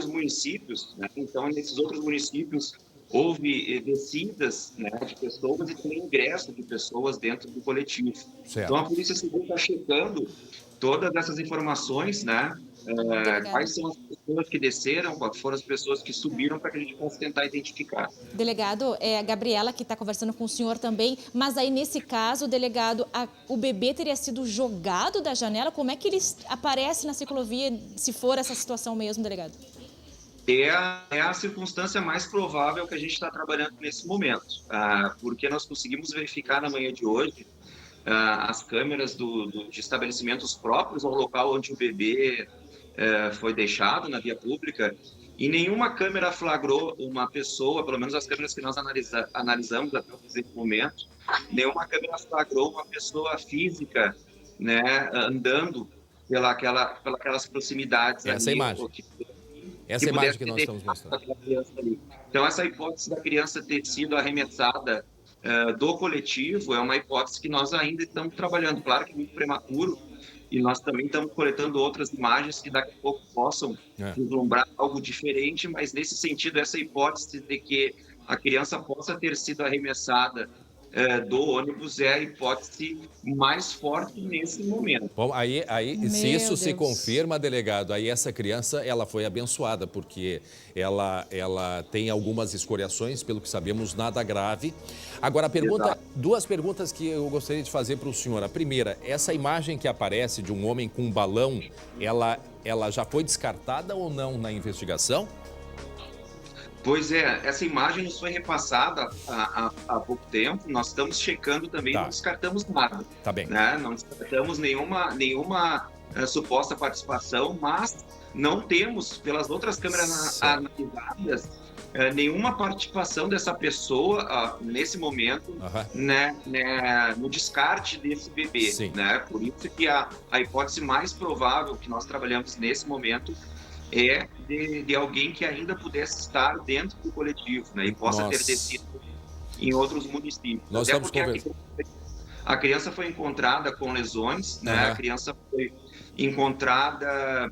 Speaker 9: municípios, né? Então, nesses outros municípios houve descidas, né, de pessoas e também ingresso de pessoas dentro do coletivo.
Speaker 1: Certo.
Speaker 9: Então, a Polícia Civil está checando todas essas informações, né? Quais são as pessoas que desceram, quais foram as pessoas que subiram, para que a gente possa tentar identificar.
Speaker 3: Delegado, é a Gabriela que está conversando com o senhor também, mas aí nesse caso, delegado, o bebê teria sido jogado da janela? Como é que ele aparece na ciclovia, se for essa situação mesmo, delegado?
Speaker 9: É a circunstância mais provável que a gente está trabalhando nesse momento, porque nós conseguimos verificar na manhã de hoje as câmeras de estabelecimentos próprios ao local onde o bebê foi deixado na via pública, e nenhuma câmera flagrou uma pessoa, pelo menos as câmeras que nós analisamos até esse momento, nenhuma câmera flagrou uma pessoa física, né, andando pelas proximidades.
Speaker 1: Essa imagem. Essa imagem que nós estamos mostrando.
Speaker 9: Então, essa hipótese da criança ter sido arremessada do coletivo é uma hipótese que nós ainda estamos trabalhando. Claro que é muito prematuro, e nós também estamos coletando outras imagens que daqui a pouco possam vislumbrar algo diferente, mas nesse sentido, essa hipótese de que a criança possa ter sido arremessada do ônibus é a hipótese mais forte nesse momento.
Speaker 1: Bom, aí se isso se confirma, delegado, aí essa criança, ela foi abençoada, porque ela tem algumas escoriações, pelo que sabemos, nada grave. Agora, duas perguntas que eu gostaria de fazer para o senhor. A primeira, essa imagem que aparece de um homem com um balão, ela já foi descartada ou não na investigação?
Speaker 9: Pois é, essa imagem nos foi repassada há pouco tempo, nós estamos checando também, não descartamos nada.
Speaker 1: Tá bem.
Speaker 9: Né? Não descartamos nenhuma suposta participação, mas não temos, pelas outras câmeras analisadas, nenhuma participação dessa pessoa nesse momento, né, no descarte desse bebê. Né? Por isso que a hipótese mais provável que nós trabalhamos nesse momento é de alguém que ainda pudesse estar dentro do coletivo, né, e possa ter descido em outros municípios.
Speaker 1: Nós
Speaker 9: até
Speaker 1: estamos
Speaker 9: porque a criança foi encontrada com lesões, né? A criança foi encontrada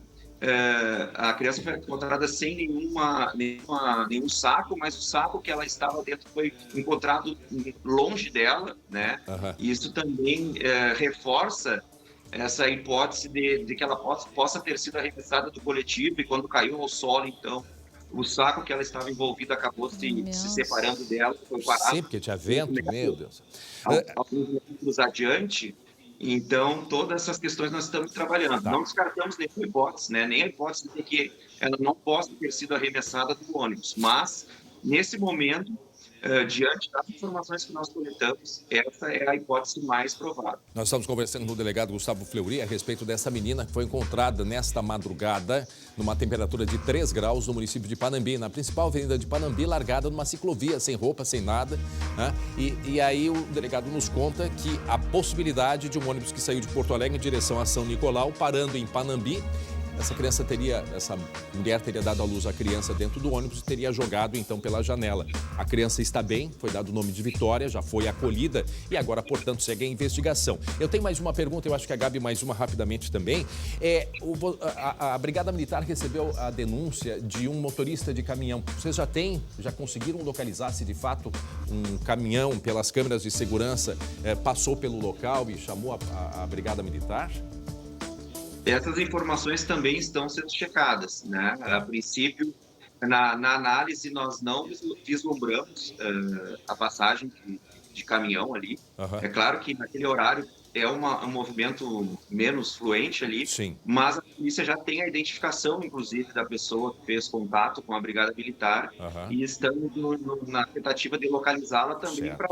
Speaker 9: sem nenhum saco, mas o saco que ela estava dentro foi encontrado longe dela, né? Isso também reforça essa hipótese de que ela possa ter sido arremessada do coletivo, e quando caiu ao solo, então, o saco que ela estava envolvida acabou se separando dela, foi parado.
Speaker 1: Sim, porque tinha vento, meu Deus.
Speaker 9: Alguns metros adiante, então, todas essas questões nós estamos trabalhando. Não descartamos nenhuma hipótese, né? Nem a hipótese de que ela não possa ter sido arremessada do ônibus, mas, nesse momento, diante das informações que nós coletamos, essa é a hipótese mais provável.
Speaker 1: Nós estamos conversando com o delegado Gustavo Fleury a respeito dessa menina que foi encontrada nesta madrugada numa temperatura de 3 graus no município de Panambi, na principal avenida de Panambi, largada numa ciclovia, sem roupa, sem nada, né? E aí o delegado nos conta que a possibilidade de um ônibus que saiu de Porto Alegre em direção a São Nicolau, parando em Panambi, essa mulher teria dado à luz a criança dentro do ônibus e teria jogado então pela janela. A criança está bem, foi dado o nome de Vitória, já foi acolhida e agora, portanto, segue a investigação. Eu tenho mais uma pergunta, eu acho que a Gabi mais uma rapidamente também. A Brigada Militar recebeu a denúncia de um motorista de caminhão. Vocês já conseguiram localizar se de fato um caminhão, pelas câmeras de segurança, passou pelo local e chamou a Brigada Militar?
Speaker 9: Essas informações também estão sendo checadas, né? A princípio, na análise, nós não vislumbramos a passagem de caminhão ali. É claro que naquele horário é um movimento menos fluente ali,
Speaker 1: Sim.
Speaker 9: mas a polícia já tem a identificação, inclusive, da pessoa que fez contato com a Brigada Militar e estamos na tentativa de localizá-la também para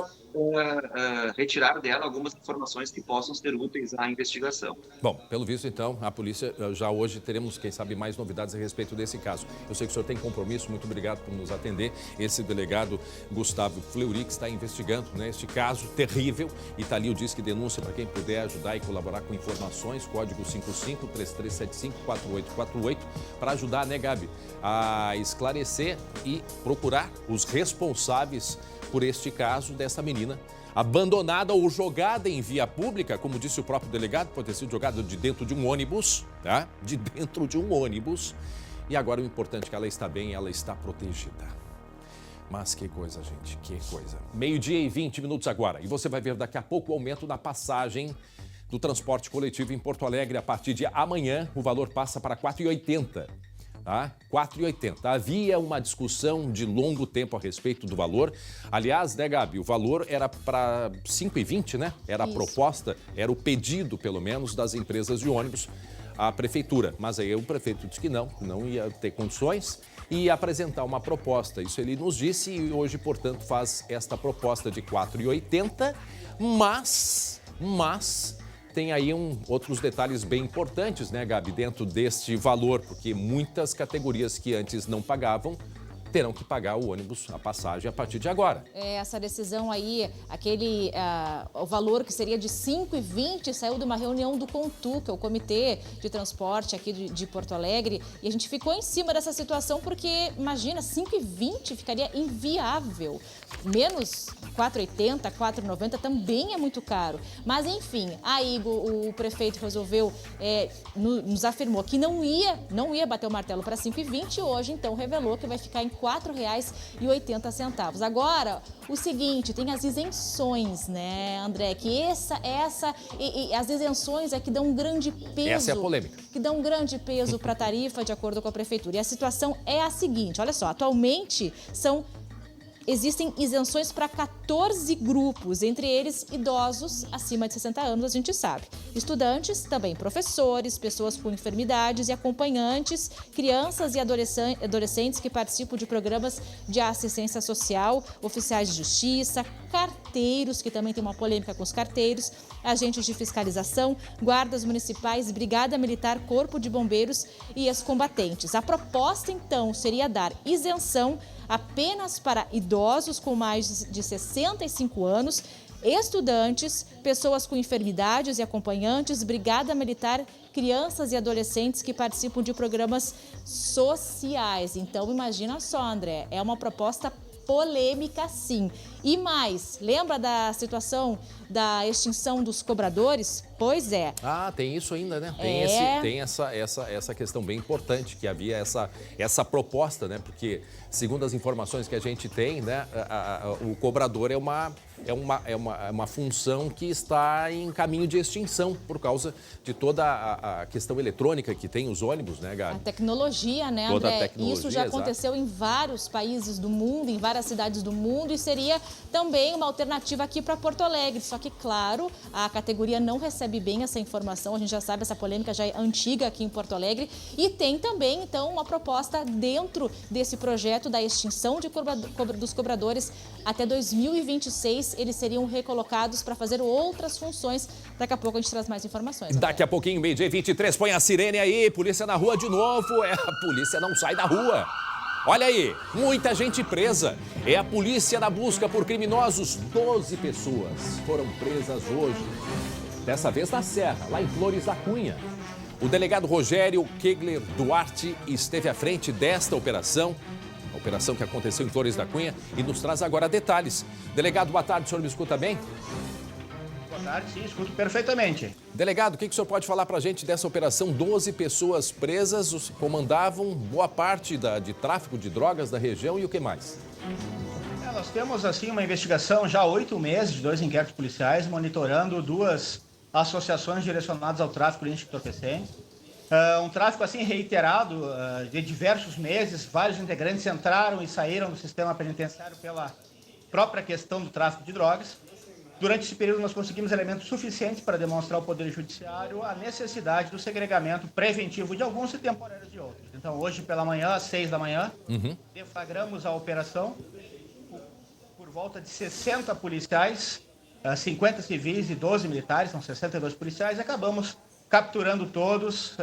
Speaker 9: retirar dela algumas informações que possam ser úteis à investigação.
Speaker 1: Bom, pelo visto, então, a polícia, já hoje teremos, quem sabe, mais novidades a respeito desse caso. Eu sei que o senhor tem compromisso, muito obrigado por nos atender. Esse delegado Gustavo Fleury, que está investigando, né, este caso terrível, e está ali o Disque Denúncia para quem puder ajudar e colaborar com informações, código 55-3375-4848, para ajudar, né, Gabi, a esclarecer e procurar os responsáveis por este caso dessa menina abandonada ou jogada em via pública, como disse o próprio delegado, pode ter sido jogada de dentro de um ônibus, tá? De dentro de um ônibus. E agora o importante é que ela está bem, ela está protegida. Mas que coisa, gente, que coisa. 12h20 agora. E você vai ver daqui a pouco o aumento na passagem do transporte coletivo em Porto Alegre. A partir de amanhã, o valor passa para R$ 4,80. Tá? R$ 4,80. Havia uma discussão de longo tempo a respeito do valor. Aliás, né, Gabi, o valor era para R$ 5,20, né? Era a proposta, era o pedido, pelo menos, das empresas de ônibus à prefeitura. Mas aí o prefeito disse que não ia ter condições e ia apresentar uma proposta. Isso ele nos disse e hoje, portanto, faz esta proposta de R$ 4,80, mas tem aí outros detalhes bem importantes, né, Gabi, dentro deste valor, porque muitas categorias que antes não pagavam terão que pagar o ônibus, a passagem, a partir de agora.
Speaker 3: Essa decisão aí, o valor que seria de R$ 5,20, saiu de uma reunião do CONTU, que é o Comitê de Transporte aqui de Porto Alegre, e a gente ficou em cima dessa situação porque, imagina, R$ 5,20 ficaria inviável. Menos R$ 4,80, R$ 4,90 também é muito caro. Mas, enfim, aí o prefeito resolveu, nos afirmou que não ia bater o martelo para R$ 5,20 e hoje, então, revelou que vai ficar em R$ 4,80. Agora, o seguinte, tem as isenções, né, André? Que as isenções é que dão um grande peso.
Speaker 1: Essa é a polêmica.
Speaker 3: Que dão um grande peso para a tarifa, de acordo com a prefeitura. E a situação é a seguinte, olha só, atualmente existem isenções para 14 grupos, entre eles idosos acima de 60 anos, a gente sabe. Estudantes, também professores, pessoas com enfermidades e acompanhantes, crianças e adolescentes que participam de programas de assistência social, oficiais de justiça, carteiros, que também tem uma polêmica com os carteiros, agentes de fiscalização, guardas municipais, brigada militar, corpo de bombeiros e ex-combatentes. A proposta, então, seria dar isenção apenas para idosos com mais de 65 anos, estudantes, pessoas com enfermidades e acompanhantes, brigada militar, crianças e adolescentes que participam de programas sociais. Então, imagina só, André, é uma proposta polêmica, sim. E mais, lembra da situação da extinção dos cobradores? Pois é.
Speaker 1: Ah, tem isso ainda, né? Tem essa questão bem importante, que havia essa proposta, né? Porque, segundo as informações que a gente tem, né, o cobrador é uma função que está em caminho de extinção por causa de toda a questão eletrônica que tem os ônibus, né, Gabi?
Speaker 3: A tecnologia, né,
Speaker 1: André?
Speaker 3: Toda a tecnologia, isso já aconteceu em vários países do mundo, em várias cidades do mundo, e seria também uma alternativa aqui para Porto Alegre. Só que, claro, a categoria não recebe bem essa informação. A gente já sabe, essa polêmica já é antiga aqui em Porto Alegre. E tem também, então, uma proposta dentro desse projeto da extinção dos cobradores. Até 2026, eles seriam recolocados para fazer outras funções. Daqui a pouco a gente traz mais informações.
Speaker 1: Daqui a pouquinho, 12h23, põe a sirene aí. Polícia na rua de novo. A polícia não sai da rua. Olha aí, muita gente presa. É a polícia na busca por criminosos. 12 pessoas foram presas hoje. Dessa vez na Serra, lá em Flores da Cunha. O delegado Rogério Kegler Duarte esteve à frente desta operação. A operação que aconteceu em Flores da Cunha e nos traz agora detalhes. Delegado, boa tarde, o senhor me escuta bem?
Speaker 10: Boa tarde, sim, escuto perfeitamente.
Speaker 1: Delegado, o que o senhor pode falar para a gente dessa operação? 12 pessoas presas, comandavam boa parte de tráfico de drogas da região e o que mais?
Speaker 10: Nós temos, assim, uma investigação já há 8 meses de 2 inquéritos policiais, monitorando 2 associações direcionadas ao tráfico de entorpecentes. Um tráfico, assim, reiterado de diversos meses. Vários integrantes entraram e saíram do sistema penitenciário pela própria questão do tráfico de drogas. Durante esse período, nós conseguimos elementos suficientes para demonstrar ao Poder Judiciário a necessidade do segregamento preventivo de alguns e temporário de outros. Então, hoje pela manhã, às 6 da manhã, deflagramos a operação por volta de 60 policiais, 50 civis e 12 militares, são 62 policiais, e acabamos capturando todos,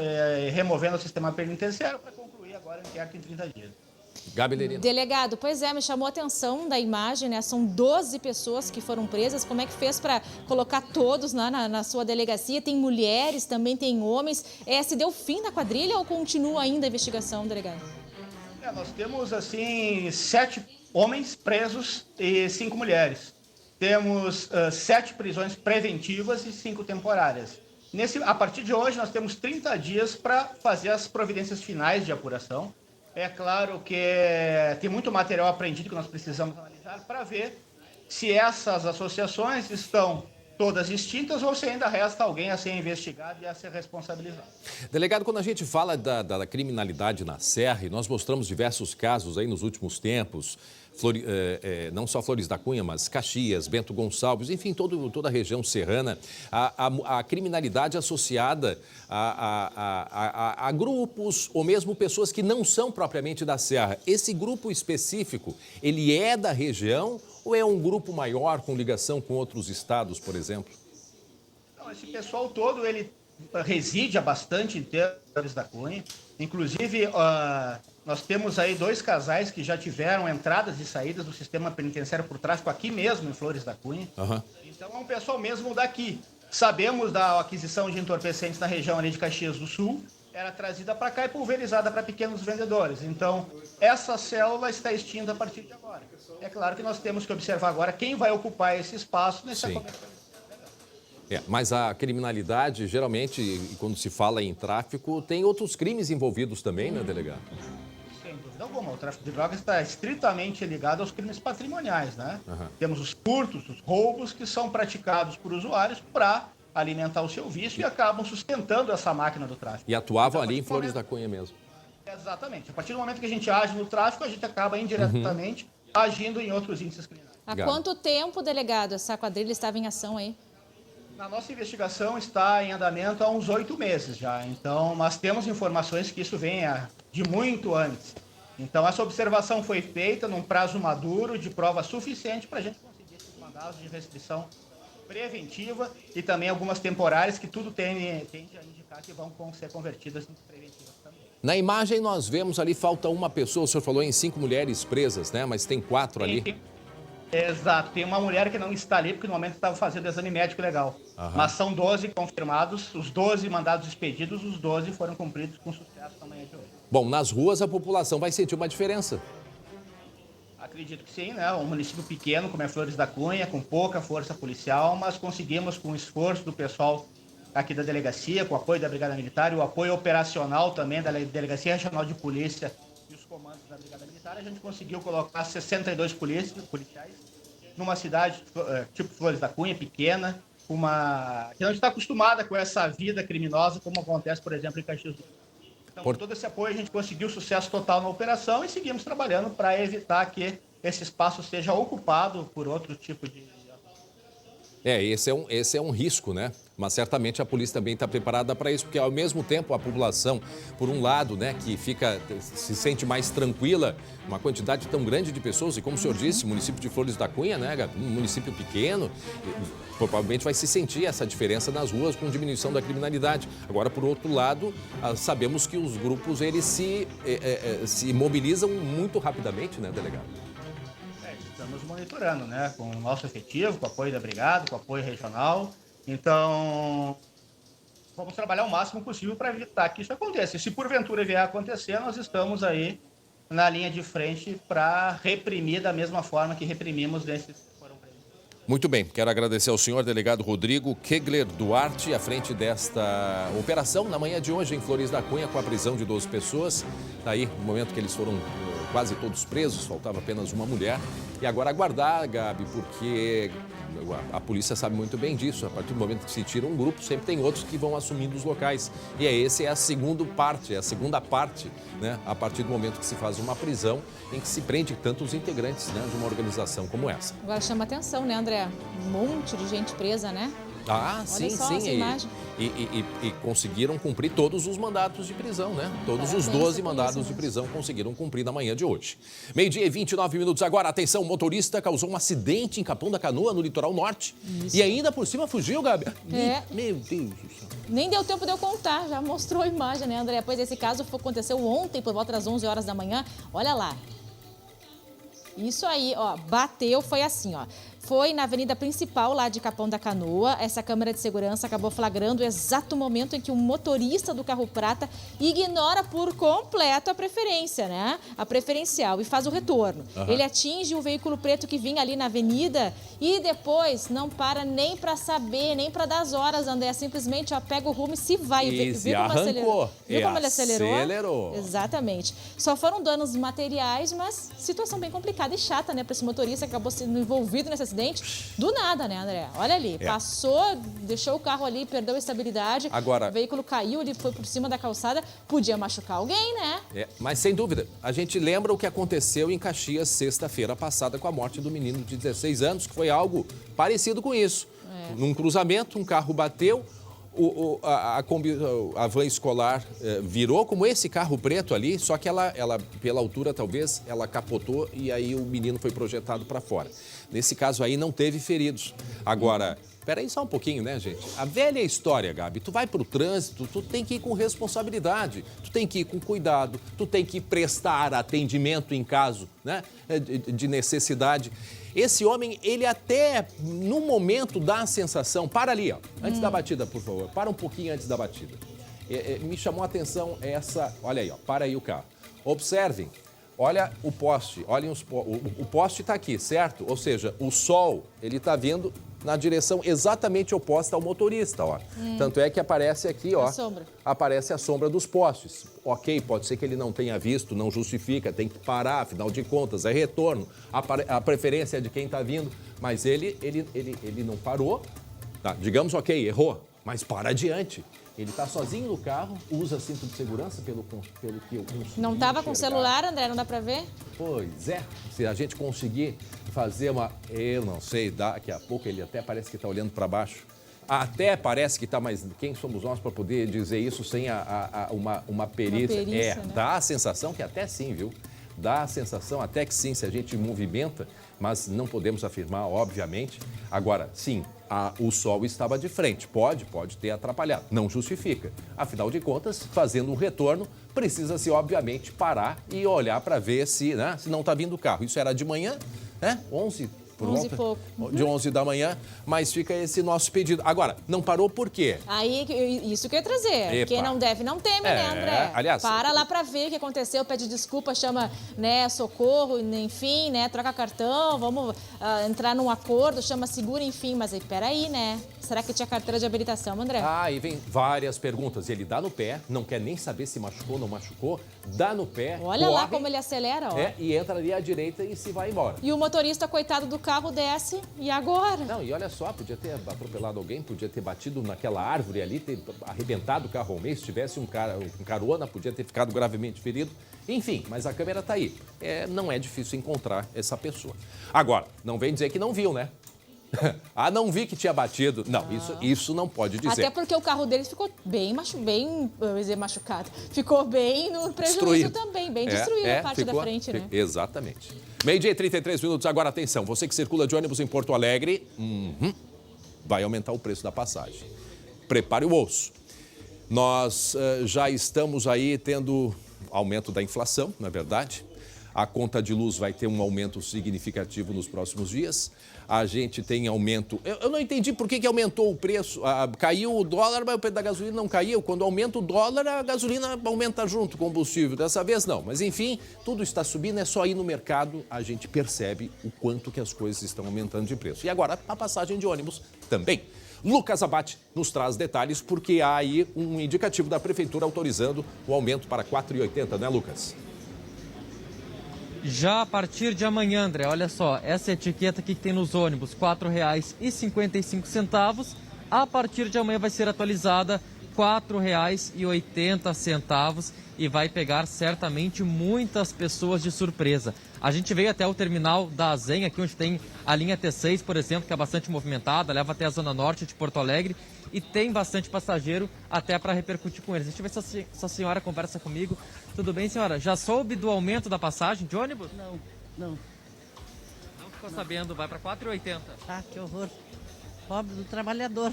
Speaker 10: removendo o sistema penitenciário para concluir agora o inquérito em 30 dias.
Speaker 1: Gabi Lerina.
Speaker 3: Delegado, pois é, me chamou a atenção da imagem, né? São 12 pessoas que foram presas. Como é que fez para colocar todos lá na sua delegacia? Tem mulheres, também tem homens. Se deu fim na quadrilha ou continua ainda a investigação, delegado?
Speaker 10: Nós temos, assim, 7 homens presos e 5 mulheres. Temos 7 prisões preventivas e 5 temporárias. A partir de hoje, nós temos 30 dias para fazer as providências finais de apuração. É claro que tem muito material apreendido que nós precisamos analisar para ver se essas associações estão todas extintas ou se ainda resta alguém a ser investigado e a ser responsabilizado.
Speaker 1: Delegado, quando a gente fala da criminalidade na Serra, e nós mostramos diversos casos aí nos últimos tempos, não só Flores da Cunha, mas Caxias, Bento Gonçalves, enfim, toda a região serrana, a criminalidade associada a grupos ou mesmo pessoas que não são propriamente da Serra. Esse grupo específico, ele é da região ou é um grupo maior com ligação com outros estados, por exemplo?
Speaker 10: Não, esse pessoal todo, ele reside há bastante tempo em Flores da Cunha. Inclusive, nós temos aí 2 casais que já tiveram entradas e saídas do sistema penitenciário por tráfico aqui mesmo, em Flores da Cunha. Então, é um pessoal mesmo daqui. Sabemos da aquisição de entorpecentes na região ali de Caxias do Sul, era trazida para cá e pulverizada para pequenos vendedores. Então, essa célula está extinta a partir de agora. É claro que nós temos que observar agora quem vai ocupar esse espaço nesse acontecimento.
Speaker 1: Mas a criminalidade, geralmente, quando se fala em tráfico, tem outros crimes envolvidos também, né, delegado?
Speaker 10: Sem dúvida alguma. O tráfico de drogas está estritamente ligado aos crimes patrimoniais, né? Temos os furtos, os roubos que são praticados por usuários para alimentar o seu vício e acabam sustentando essa máquina do tráfico.
Speaker 1: E atuavam ali em Flores da Cunha mesmo.
Speaker 10: Exatamente. A partir do momento que a gente age no tráfico, a gente acaba indiretamente agindo em outros índices criminais.
Speaker 3: Há quanto tempo, delegado, essa quadrilha estava em ação aí?
Speaker 10: A nossa investigação está em andamento há uns 8 meses já, então nós temos informações que isso vem de muito antes. Então essa observação foi feita num prazo maduro de prova suficiente para a gente conseguir esses mandados de restrição preventiva e também algumas temporárias que tudo tende a indicar que vão ser convertidas em preventivas também.
Speaker 1: Na imagem nós vemos ali, falta uma pessoa, o senhor falou em 5 mulheres presas, né? Mas tem 4 ali.
Speaker 10: Exato, tem uma mulher que não está ali porque no momento estava fazendo exame médico legal. Mas são 12 confirmados, os 12 mandados expedidos, os 12 foram cumpridos com sucesso na manhã de hoje.
Speaker 1: Bom, nas ruas a população vai sentir uma diferença?
Speaker 10: Acredito que sim, né? Um município pequeno como é Flores da Cunha, com pouca força policial, mas conseguimos com o esforço do pessoal aqui da delegacia, com o apoio da Brigada Militar e o apoio operacional também da Delegacia Regional de Polícia e os comandos da Brigada Militar, a gente conseguiu colocar 62 policiais numa cidade tipo Flores da Cunha, pequena, que não está acostumada com essa vida criminosa como acontece, por exemplo, em Caxias do Sul. Então, com todo esse apoio, a gente conseguiu sucesso total na operação e seguimos trabalhando para evitar que esse espaço seja ocupado por outro tipo de...
Speaker 1: Esse é um risco, né? Mas certamente a polícia também está preparada para isso, porque ao mesmo tempo a população, por um lado, né, que se sente mais tranquila, uma quantidade tão grande de pessoas, e como o senhor disse, município de Flores da Cunha, né, um município pequeno, provavelmente vai se sentir essa diferença nas ruas com diminuição da criminalidade. Agora, por outro lado, sabemos que os grupos, eles se mobilizam muito rapidamente, né, delegado?
Speaker 10: Estamos monitorando, né, com o nosso efetivo, com o apoio da Brigada, com o apoio regional. Então, vamos trabalhar o máximo possível para evitar que isso aconteça. E se porventura vier a acontecer, nós estamos aí na linha de frente para reprimir da mesma forma que reprimimos desses que foram presos.
Speaker 1: Muito bem, quero agradecer ao senhor delegado Rodrigo Kegler Duarte, à frente desta operação na manhã de hoje em Flores da Cunha, com a prisão de 12 pessoas. Daí, no momento que eles foram quase todos presos, faltava apenas uma mulher. E agora aguardar, Gabi, porque A polícia sabe muito bem disso. A partir do momento que se tira um grupo, sempre tem outros que vão assumindo os locais. E essa é a segunda parte, né? A partir do momento que se faz uma prisão em que se prende tantos integrantes, né, de uma organização como essa.
Speaker 3: Agora chama atenção, né, André? Um monte de gente presa, né?
Speaker 1: Ah, sim, sim. E conseguiram cumprir todos os mandatos de prisão, né? Todos os 12 mandatos de prisão conseguiram cumprir na manhã de hoje. 12h e 29 minutos agora. Atenção, motorista causou um acidente em Capão da Canoa, no litoral norte. Isso. E ainda por cima fugiu, Gabi. Meu Deus do céu.
Speaker 3: Nem deu tempo de eu contar, já mostrou a imagem, né, André? Pois esse caso aconteceu ontem, por volta das 11 horas da manhã. Olha lá. Isso aí, ó, bateu, foi assim, ó. Foi na avenida principal lá de Capão da Canoa. Essa câmera de segurança acabou flagrando o exato momento em que o motorista do carro prata ignora por completo a preferência, né? A preferencial e faz o retorno. Ele atinge o veículo preto que vinha ali na avenida e depois não para nem para saber, nem para dar as horas, André. Simplesmente, ó, pega o rumo e se vai.
Speaker 1: Viu como acelerou?
Speaker 3: Viu como ele acelerou?
Speaker 1: Acelerou.
Speaker 3: Exatamente. Só foram danos materiais, mas situação bem complicada e chata, né? Para esse motorista que acabou sendo envolvido nesse acidente. Do nada, né, André? Olha ali, passou, deixou o carro ali, perdeu a estabilidade. Agora, o veículo caiu, ele foi por cima da calçada, podia machucar alguém, né?
Speaker 1: Mas sem dúvida, a gente lembra o que aconteceu em Caxias sexta-feira passada com a morte do menino de 16 anos, que foi algo parecido com isso. Num cruzamento, um carro bateu, a van escolar virou como esse carro preto ali, só que ela, pela altura, talvez, ela capotou e aí o menino foi projetado para fora. Nesse caso aí não teve feridos. Agora, peraí só um pouquinho, né, gente? A velha história, Gabi, tu vai pro trânsito, tu tem que ir com responsabilidade, tu tem que ir com cuidado, tu tem que prestar atendimento em caso, né, de necessidade. Esse homem, ele até, no momento, dá a sensação... Para ali, ó, antes da batida, por favor. Para um pouquinho antes da batida. Me chamou a atenção essa... Olha aí, ó, para aí o carro. Observem, olha o poste, olhem o poste está aqui, certo? Ou seja, o sol, ele está vindo na direção exatamente oposta ao motorista, ó. Tanto é que aparece aqui, ó, aparece a sombra dos postes. Ok, pode ser que ele não tenha visto, não justifica, tem que parar, afinal de contas, é retorno. A preferência é de quem está vindo, mas ele não parou, tá? Digamos, ok, errou, mas para adiante. Ele está sozinho no carro, usa cinto de segurança, pelo que eu consegui
Speaker 3: Não estava com
Speaker 1: enxergar.
Speaker 3: celular, André, não dá para ver?
Speaker 1: Pois é, se a gente conseguir fazer uma... Eu não sei, daqui a pouco ele até parece que está olhando para baixo. Até parece que está, mas quem somos nós para poder dizer isso sem uma perícia?
Speaker 3: Né?
Speaker 1: Dá a sensação que até sim, viu? Dá a sensação até que sim, se a gente movimenta, mas não podemos afirmar, obviamente. Agora, sim, o sol estava de frente, pode ter atrapalhado, não justifica. Afinal de contas, fazendo um retorno, precisa-se, obviamente, parar e olhar para ver se não está vindo o carro. Isso era de manhã, né? 11
Speaker 3: e pouco.
Speaker 1: De 11 da manhã, mas fica esse nosso pedido. Agora, não parou por quê?
Speaker 3: Aí, isso que eu ia trazer.
Speaker 1: Epa.
Speaker 3: Quem não deve, não teme, né, André?
Speaker 1: Aliás...
Speaker 3: Para lá pra ver o que aconteceu, pede desculpa, chama, né, socorro, enfim, né, troca cartão, vamos entrar num acordo, chama seguro, enfim. Mas aí, peraí, né? Será que tinha carteira de habilitação, André?
Speaker 1: Aí vem várias perguntas. Ele dá no pé, não quer nem saber se machucou ou não machucou, dá no pé,
Speaker 3: Olha
Speaker 1: corre,
Speaker 3: lá como ele acelera, ó.
Speaker 1: E entra ali à direita e se vai embora.
Speaker 3: E o motorista, coitado do carro, desce, e agora?
Speaker 1: Não, e olha só, podia ter atropelado alguém, podia ter batido naquela árvore ali, ter arrebentado o carro ao meio, se tivesse um carona, podia ter ficado gravemente ferido. Enfim, mas a câmera tá aí. Não é difícil encontrar essa pessoa. Agora, não vem dizer que não viu, né? Não vi que tinha batido. Não, isso não pode dizer.
Speaker 3: Até porque o carro deles ficou bem machucado. Ficou bem no prejuízo destruído. Também, bem destruído a parte da frente, né?
Speaker 1: Exatamente. 12h e 33 minutos, agora atenção. Você que circula de ônibus em Porto Alegre, vai aumentar o preço da passagem. Prepare o osso. Nós já estamos aí tendo aumento da inflação, na verdade. A conta de luz vai ter um aumento significativo nos próximos dias. A gente tem aumento... Eu não entendi por que aumentou o preço. Caiu o dólar, mas o preço da gasolina não caiu. Quando aumenta o dólar, a gasolina aumenta junto, o combustível. Dessa vez não. Mas enfim, tudo está subindo. É só ir no mercado, a gente percebe o quanto que as coisas estão aumentando de preço. E agora, a passagem de ônibus também. Lucas Abate nos traz detalhes, porque há aí um indicativo da Prefeitura autorizando o aumento para R$ 4,80, né, Lucas?
Speaker 2: Já a partir de amanhã, André, olha só, essa etiqueta aqui que tem nos ônibus, R$ 4,55. A partir de amanhã vai ser atualizada R$ 4,80 e vai pegar certamente muitas pessoas de surpresa. A gente veio até o terminal da Azem, aqui onde tem a linha T6, por exemplo, que é bastante movimentada, leva até a zona norte de Porto Alegre e tem bastante passageiro até para repercutir com eles. Deixa eu ver se a senhora conversa comigo. Tudo bem, senhora? Já soube do aumento da passagem de ônibus?
Speaker 11: Não.
Speaker 2: Não ficou sabendo, vai para R$ 4,80.
Speaker 11: Ah, que horror. Pobre do trabalhador.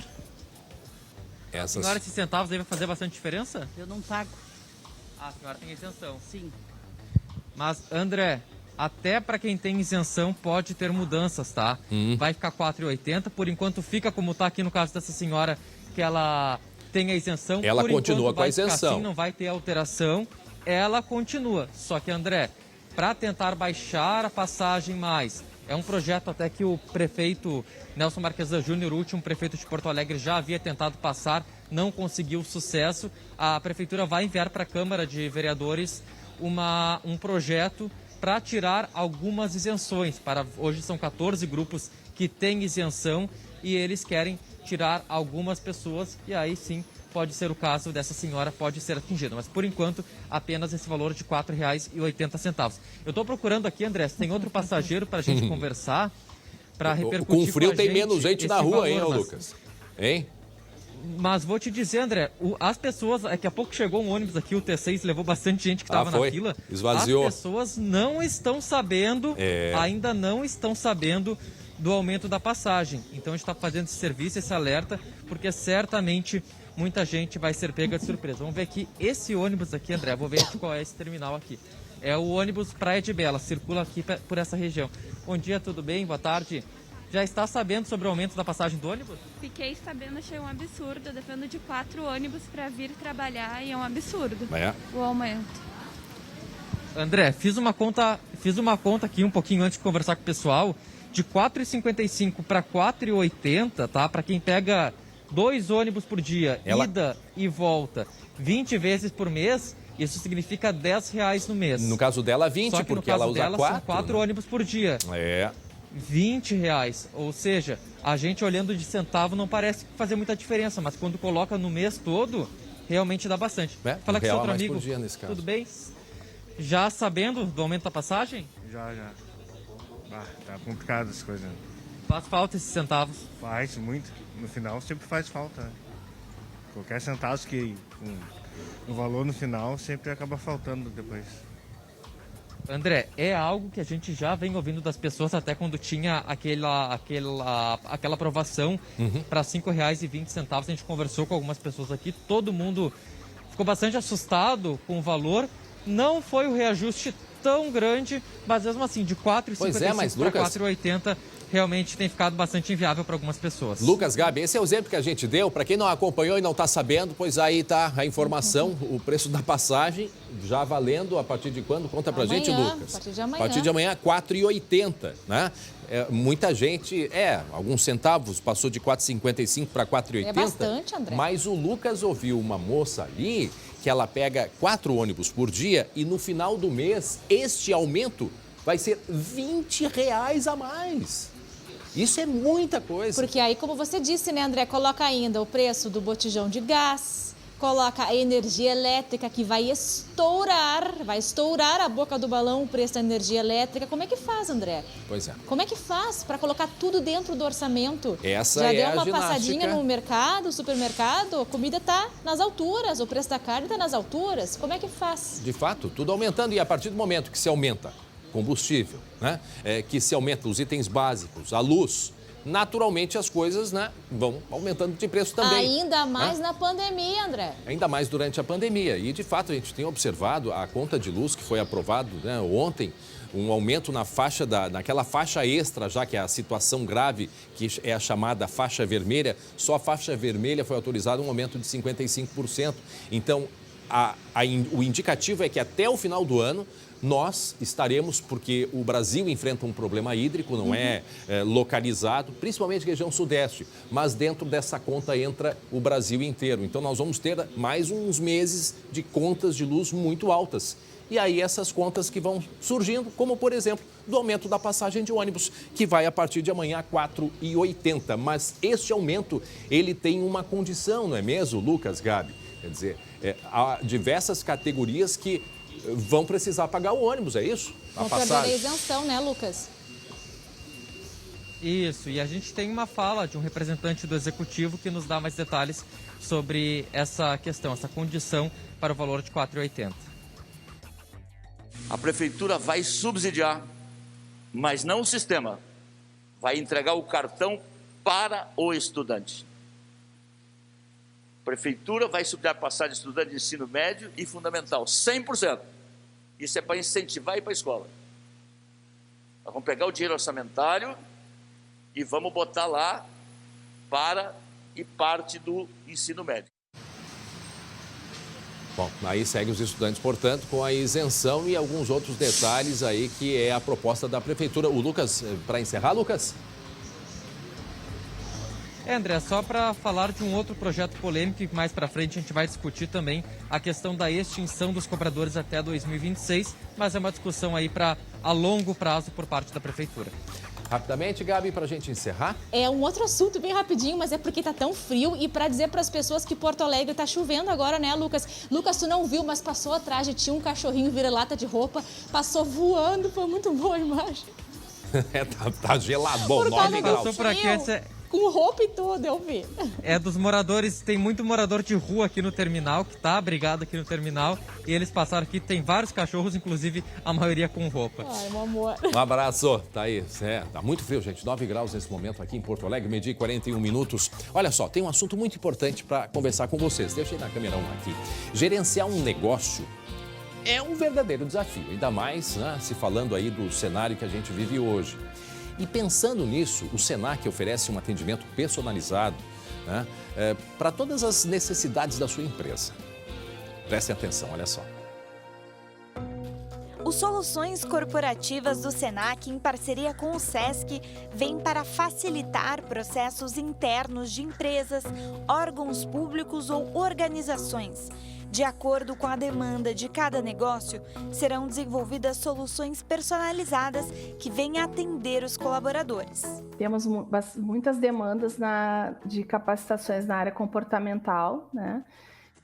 Speaker 2: Senhora, esses centavos aí vai fazer bastante diferença?
Speaker 11: Eu não pago.
Speaker 2: Ah, a senhora tem isenção.
Speaker 11: Sim.
Speaker 2: Mas, André, até para quem tem isenção pode ter mudanças, tá? Vai ficar R$ 4,80. Por enquanto fica como está aqui no caso dessa senhora, que ela tem a isenção.
Speaker 1: Ela
Speaker 2: por
Speaker 1: continua com a
Speaker 2: vai ficar
Speaker 1: isenção.
Speaker 2: assim, não vai ter alteração. Ela continua. Só que, André, para tentar baixar a passagem mais, é um projeto até que o prefeito Nelson Marquesan Júnior, o último prefeito de Porto Alegre, já havia tentado passar, não conseguiu sucesso. A prefeitura vai enviar para a Câmara de Vereadores um projeto para tirar algumas isenções. Hoje são 14 grupos que têm isenção e eles querem tirar algumas pessoas e aí sim pode ser o caso dessa senhora, pode ser atingida. Mas por enquanto apenas esse valor de R$ 4,80. Eu estou procurando aqui, André, se tem outro passageiro para a gente conversar, para repercutir
Speaker 1: com frio
Speaker 2: a
Speaker 1: tem
Speaker 2: gente
Speaker 1: menos gente na rua,
Speaker 2: valor,
Speaker 1: hein, Lucas? Hein?
Speaker 2: Mas vou te dizer, André, as pessoas... Daqui a pouco chegou um ônibus aqui, o T6, levou bastante gente que estava na fila.
Speaker 1: Esvaziou.
Speaker 2: As pessoas não estão sabendo, ainda não estão sabendo do aumento da passagem. Então a gente está fazendo esse serviço, esse alerta, porque certamente muita gente vai ser pega de surpresa. Vamos ver aqui, esse ônibus aqui, André, vou ver qual é esse terminal aqui. É o ônibus Praia de Bela, circula aqui por essa região. Bom dia, tudo bem? Boa tarde. Já está sabendo sobre o aumento da passagem do ônibus?
Speaker 12: Fiquei sabendo, achei um absurdo. Eu dependo de 4 ônibus para vir trabalhar e é um absurdo o aumento.
Speaker 2: André, fiz uma conta aqui um pouquinho antes de conversar com o pessoal, de R$ 4,55 para R$ 4,80, tá? Para quem pega 2 ônibus por dia, ida e volta, 20 vezes por mês, isso significa R$ 10 no mês.
Speaker 1: No caso dela, 20,
Speaker 2: só que
Speaker 1: porque
Speaker 2: no caso
Speaker 1: ela usa
Speaker 2: dela,
Speaker 1: 4.
Speaker 2: são 4 ônibus por dia.
Speaker 1: É.
Speaker 2: R$20, ou seja, a gente olhando de centavo não parece fazer muita diferença, mas quando coloca no mês todo, realmente dá bastante. Fala com seu outro amigo,
Speaker 1: dia, nesse caso.
Speaker 2: Tudo bem? Já sabendo do aumento da passagem?
Speaker 13: Já. Tá complicado as coisas.
Speaker 2: Faz falta esses centavos?
Speaker 13: Faz muito, no final sempre faz falta. Né? Qualquer centavo que o valor no final sempre acaba faltando depois.
Speaker 2: André, é algo que a gente já vem ouvindo das pessoas até quando tinha aquela aprovação para R$ 5,20. A gente conversou com algumas pessoas aqui, todo mundo ficou bastante assustado com o valor. Não foi o reajuste tão grande, mas mesmo assim, de R$ 4,55 para R$ 4,80, realmente tem ficado bastante inviável para algumas pessoas.
Speaker 1: Lucas, Gabi, esse é o exemplo que a gente deu. Para quem não acompanhou e não está sabendo, pois aí está a informação, o preço da passagem já valendo a partir de quando? Conta pra gente, Lucas.
Speaker 3: A partir de amanhã.
Speaker 1: A partir de amanhã, R$ 4,80, né? Muita gente, alguns centavos, passou de R$ 4,55 para R$ 4,80.
Speaker 3: É bastante, André.
Speaker 1: Mas o Lucas ouviu uma moça ali que ela pega 4 ônibus por dia e no final do mês, este aumento vai ser R$ 20 a mais. Isso é muita coisa.
Speaker 3: Porque aí, como você disse, né, André, coloca ainda o preço do botijão de gás, coloca a energia elétrica que vai estourar a boca do balão o preço da energia elétrica. Como é que faz, André?
Speaker 1: Pois é.
Speaker 3: Como é que faz para colocar tudo dentro do orçamento?
Speaker 1: Essa
Speaker 3: Já
Speaker 1: é
Speaker 3: deu
Speaker 1: a
Speaker 3: uma
Speaker 1: ginástica.
Speaker 3: passadinha no mercado, supermercado, a comida está nas alturas, o preço da carne está nas alturas. Como é que faz?
Speaker 1: De fato, tudo aumentando e a partir do momento que se aumenta combustível, né? Que se aumenta os itens básicos, a luz, naturalmente as coisas, né, vão aumentando de preço também.
Speaker 3: Ainda mais na pandemia, André.
Speaker 1: Ainda mais durante a pandemia. E, de fato, a gente tem observado a conta de luz que foi aprovado, né, ontem, um aumento naquela faixa extra, já que é a situação grave, que é a chamada faixa vermelha, só a faixa vermelha foi autorizada um aumento de 55%. Então, o indicativo é que até o final do ano nós estaremos, porque o Brasil enfrenta um problema hídrico, não é localizado, principalmente região sudeste, mas dentro dessa conta entra o Brasil inteiro. Então nós vamos ter mais uns meses de contas de luz muito altas. E aí essas contas que vão surgindo, como por exemplo, do aumento da passagem de ônibus, que vai a partir de amanhã a R$ 4,80. Mas este aumento, ele tem uma condição, não é mesmo, Lucas, Gabi? Quer dizer, há diversas categorias que vão precisar pagar o ônibus, é isso?
Speaker 3: Vão perder a isenção, né, Lucas?
Speaker 2: Isso, e a gente tem uma fala de um representante do Executivo que nos dá mais detalhes sobre essa questão, essa condição para o valor de R$ 4,80.
Speaker 14: A Prefeitura vai subsidiar, mas não o sistema. Vai entregar o cartão para o estudante. A Prefeitura vai subsidiar a passagem de estudante de ensino médio e fundamental, 100%. Isso é para incentivar e ir para a escola. Nós vamos pegar o dinheiro orçamentário e vamos botar lá para e parte do ensino médio.
Speaker 1: Bom, aí segue os estudantes, portanto, com a isenção e alguns outros detalhes aí que é a proposta da Prefeitura. O Lucas, para encerrar, Lucas?
Speaker 2: André, só para falar de um outro projeto polêmico que mais para frente a gente vai discutir também a questão da extinção dos cobradores até 2026, mas é uma discussão aí a longo prazo por parte da Prefeitura.
Speaker 1: Rapidamente, Gabi, para a gente encerrar.
Speaker 3: É um outro assunto bem rapidinho, mas é porque tá tão frio e para dizer para as pessoas que Porto Alegre tá chovendo agora, né, Lucas? Lucas, tu não viu, mas passou atrás, tinha um cachorrinho vira-lata de roupa, passou voando, foi muito boa a imagem.
Speaker 1: Tá gelado, bom, 9 graus.
Speaker 3: Com roupa e tudo, eu vi.
Speaker 2: É dos moradores, tem muito morador de rua aqui no terminal, que tá abrigado aqui no terminal, e eles passaram aqui, tem vários cachorros, inclusive a maioria com roupa.
Speaker 3: Ai, meu amor.
Speaker 1: Um abraço, tá aí, tá muito frio, gente, 9 graus nesse momento aqui em Porto Alegre, meio-dia e 41 minutos. Olha só, tem um assunto muito importante para conversar com vocês, deixa eu ir na câmera 1 aqui. Gerenciar um negócio é um verdadeiro desafio, ainda mais, né, se falando aí do cenário que a gente vive hoje. E pensando nisso, o Senac oferece um atendimento personalizado, né, para todas as necessidades da sua empresa. Prestem atenção, olha só.
Speaker 15: Os Soluções Corporativas do Senac, em parceria com o SESC, vêm para facilitar processos internos de empresas, órgãos públicos ou organizações. De acordo com a demanda de cada negócio, serão desenvolvidas soluções personalizadas que venham atender os colaboradores.
Speaker 16: Temos muitas demandas de capacitações na área comportamental, né?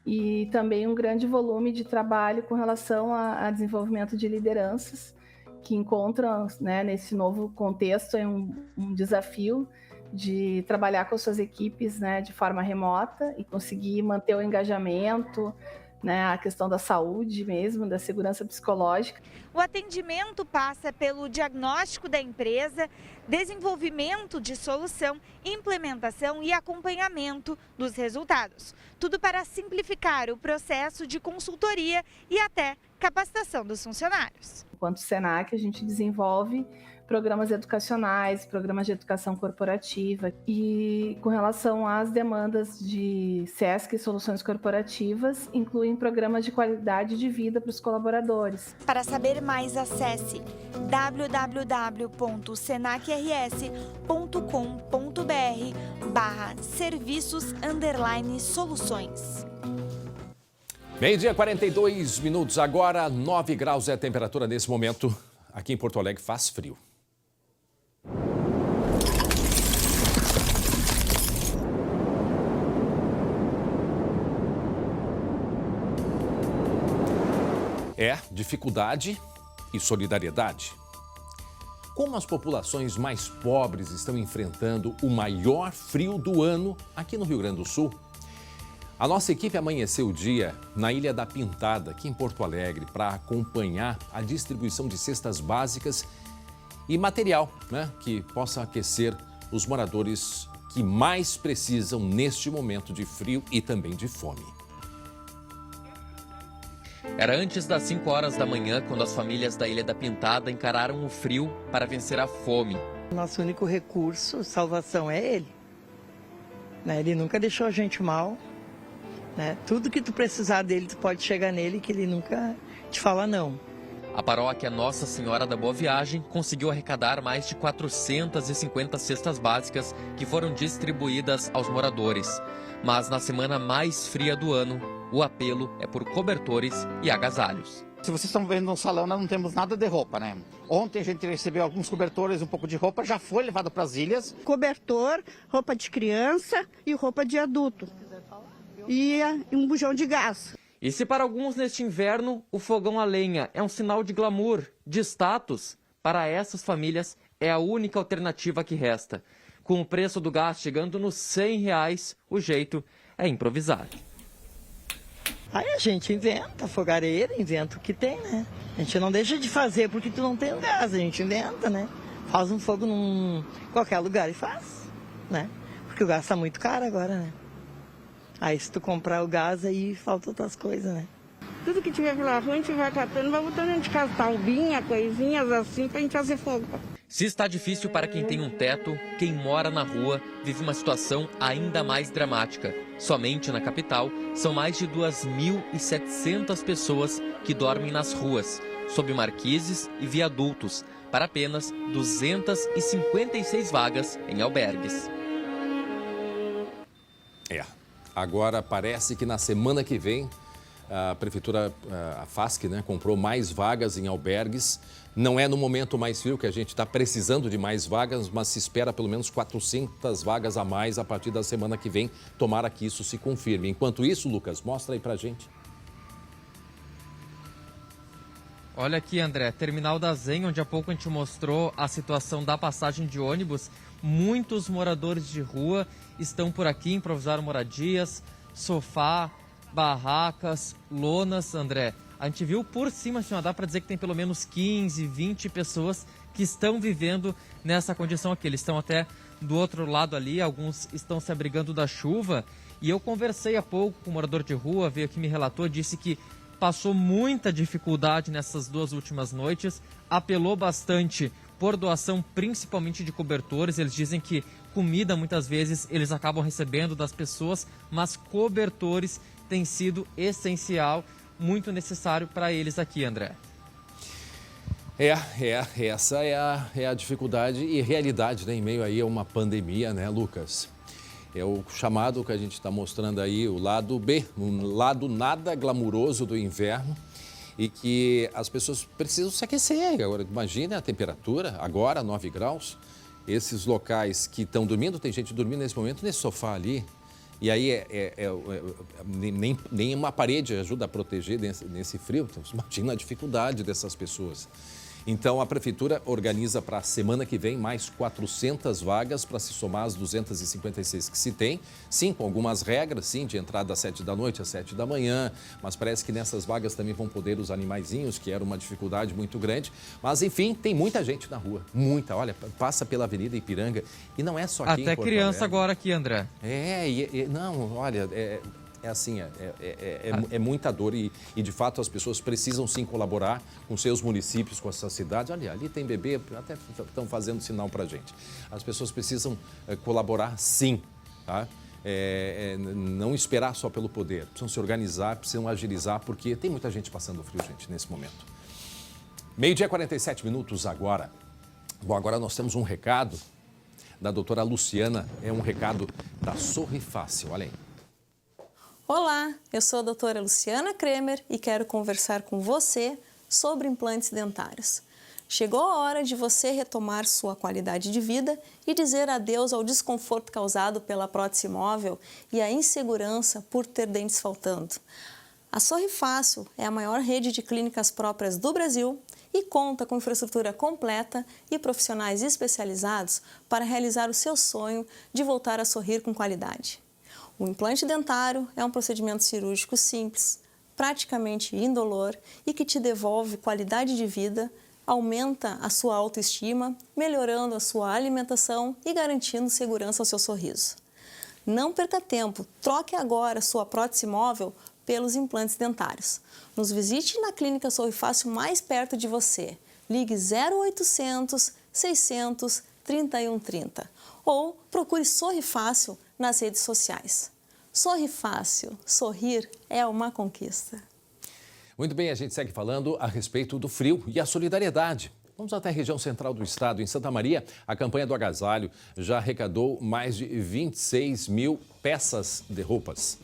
Speaker 16: E também um grande volume de trabalho com relação a desenvolvimento de lideranças, que encontram, né, nesse novo contexto um desafio de trabalhar com suas equipes, né, de forma remota e conseguir manter o engajamento, né, a questão da saúde mesmo, da segurança psicológica.
Speaker 15: O atendimento passa pelo diagnóstico da empresa, desenvolvimento de solução, implementação e acompanhamento dos resultados. Tudo para simplificar o processo de consultoria e até capacitação dos funcionários.
Speaker 16: Enquanto Senac, a gente desenvolve programas educacionais, programas de educação corporativa e com relação às demandas de SESC e soluções corporativas, incluem programas de qualidade de vida para os colaboradores.
Speaker 15: Para saber mais, acesse www.senacrs.com.br/serviços_soluções.
Speaker 1: Meio-dia, 42 minutos, agora 9 graus é a temperatura nesse momento. Aqui em Porto Alegre faz frio. É dificuldade e solidariedade. Como as populações mais pobres estão enfrentando o maior frio do ano aqui no Rio Grande do Sul? A nossa equipe amanheceu o dia na Ilha da Pintada, aqui em Porto Alegre, para acompanhar a distribuição de cestas básicas e material, né, que possa aquecer os moradores que mais precisam neste momento de frio e também de fome.
Speaker 2: Era antes das 5 horas da manhã, quando as famílias da Ilha da Pintada encararam o frio para vencer a fome.
Speaker 17: Nosso único recurso, salvação, é ele. Ele nunca deixou a gente mal.
Speaker 11: né? Tudo que tu precisar dele, tu pode chegar nele, que ele nunca te fala não.
Speaker 2: A paróquia Nossa Senhora da Boa Viagem conseguiu arrecadar mais de 450 cestas básicas que foram distribuídas aos moradores. Mas na semana mais fria do ano, o apelo é por cobertores e agasalhos.
Speaker 17: Se vocês estão vendo no salão, nós não temos nada de roupa, né? Ontem a gente recebeu alguns cobertores, um pouco de roupa, já foi levado para as ilhas.
Speaker 11: Cobertor, roupa de criança e roupa de adulto. E um bujão de gás.
Speaker 2: E se para alguns neste inverno o fogão a lenha é um sinal de glamour, de status, para essas famílias é a única alternativa que resta. Com o preço do gás chegando nos R$100, o jeito é improvisar.
Speaker 11: Aí a gente inventa fogareira, inventa o que tem, né? A gente não deixa de fazer porque tu não tem o gás, a gente inventa, né? Faz um fogo em qualquer lugar e faz, né? Porque o gás tá muito caro agora, né? Aí se tu comprar o gás, aí falta outras coisas, né?
Speaker 18: Tudo que tiver pela rua, a gente vai catando, vai botando dentro de casa, talbinha, coisinhas assim, pra gente fazer fogo.
Speaker 2: Se está difícil para quem tem um teto, quem mora na rua vive uma situação ainda mais dramática. Somente na capital, são mais de 2.700 pessoas que dormem nas ruas, sob marquises e viadutos, para apenas 256 vagas em albergues.
Speaker 1: Agora parece que na semana que vem a prefeitura, a FASC, né, comprou mais vagas em albergues. Não é no momento mais frio que a gente está precisando de mais vagas, mas se espera pelo menos 400 vagas a mais a partir da semana que vem. Tomara que isso se confirme. Enquanto isso, Lucas, mostra aí pra gente.
Speaker 2: Olha aqui, André, terminal da Zen, onde há pouco a gente mostrou a situação da passagem de ônibus. Muitos moradores de rua estão por aqui, improvisaram moradias, sofá, barracas, lonas, André. A gente viu por cima, assim, dá para dizer que tem pelo menos 15, 20 pessoas que estão vivendo nessa condição aqui. Eles estão até do outro lado ali, alguns estão se abrigando da chuva. E eu conversei há pouco com um morador de rua, veio aqui, me relatou, disse que passou muita dificuldade nessas 2 últimas noites, apelou bastante por doação, principalmente de cobertores. Eles dizem que comida, muitas vezes, eles acabam recebendo das pessoas, mas cobertores tem sido essencial, muito necessário para eles aqui, André.
Speaker 1: Essa é a dificuldade e realidade, né, em meio aí a uma pandemia, né, Lucas? É o chamado que a gente está mostrando aí, o lado B, um lado nada glamuroso do inverno e que as pessoas precisam se aquecer. Agora, imagina a temperatura, agora 9 graus, esses locais que estão dormindo, tem gente dormindo nesse momento nesse sofá ali, e aí nem uma parede ajuda a proteger nesse frio. Então, imagina a dificuldade dessas pessoas. Então, a Prefeitura organiza para a semana que vem mais 400 vagas para se somar às 256 que se tem. Sim, com algumas regras, sim, de entrada às 7 da noite, às 7 da manhã. Mas parece que nessas vagas também vão poder os animaizinhos, que era uma dificuldade muito grande. Mas, enfim, tem muita gente na rua. Muita. Olha, passa pela Avenida Ipiranga. E não é só aqui em
Speaker 2: Até
Speaker 1: Porto
Speaker 2: criança
Speaker 1: Alegre.
Speaker 2: Agora aqui, André.
Speaker 1: Não, olha... É assim, é muita dor e, de fato, as pessoas precisam sim colaborar com seus municípios, com essas cidades. Olha, ali tem bebê, até estão fazendo sinal para a gente. As pessoas precisam colaborar sim, tá? Não esperar só pelo poder. Precisam se organizar, precisam agilizar, porque tem muita gente passando frio, gente, nesse momento. 12h 47 minutos agora. Bom, agora nós temos um recado da doutora Luciana. É um recado da Sorri Fácil, olha aí.
Speaker 19: Olá, eu sou a doutora Luciana Kremer e quero conversar com você sobre implantes dentários. Chegou a hora de você retomar sua qualidade de vida e dizer adeus ao desconforto causado pela prótese móvel e à insegurança por ter dentes faltando. A Sorri Fácil é a maior rede de clínicas próprias do Brasil e conta com infraestrutura completa e profissionais especializados para realizar o seu sonho de voltar a sorrir com qualidade. O implante dentário é um procedimento cirúrgico simples, praticamente indolor e que te devolve qualidade de vida, aumenta a sua autoestima, melhorando a sua alimentação e garantindo segurança ao seu sorriso. Não perca tempo, troque agora sua prótese móvel pelos implantes dentários. Nos visite na clínica Sorri Fácil mais perto de você. Ligue 0800 600 3130 ou procure Sorri Fácil nas redes sociais. Sorri fácil, sorrir é uma conquista.
Speaker 1: Muito bem, a gente segue falando a respeito do frio e a solidariedade. Vamos até a região central do estado. Em Santa Maria, a campanha do agasalho já arrecadou mais de 26 mil peças de roupas.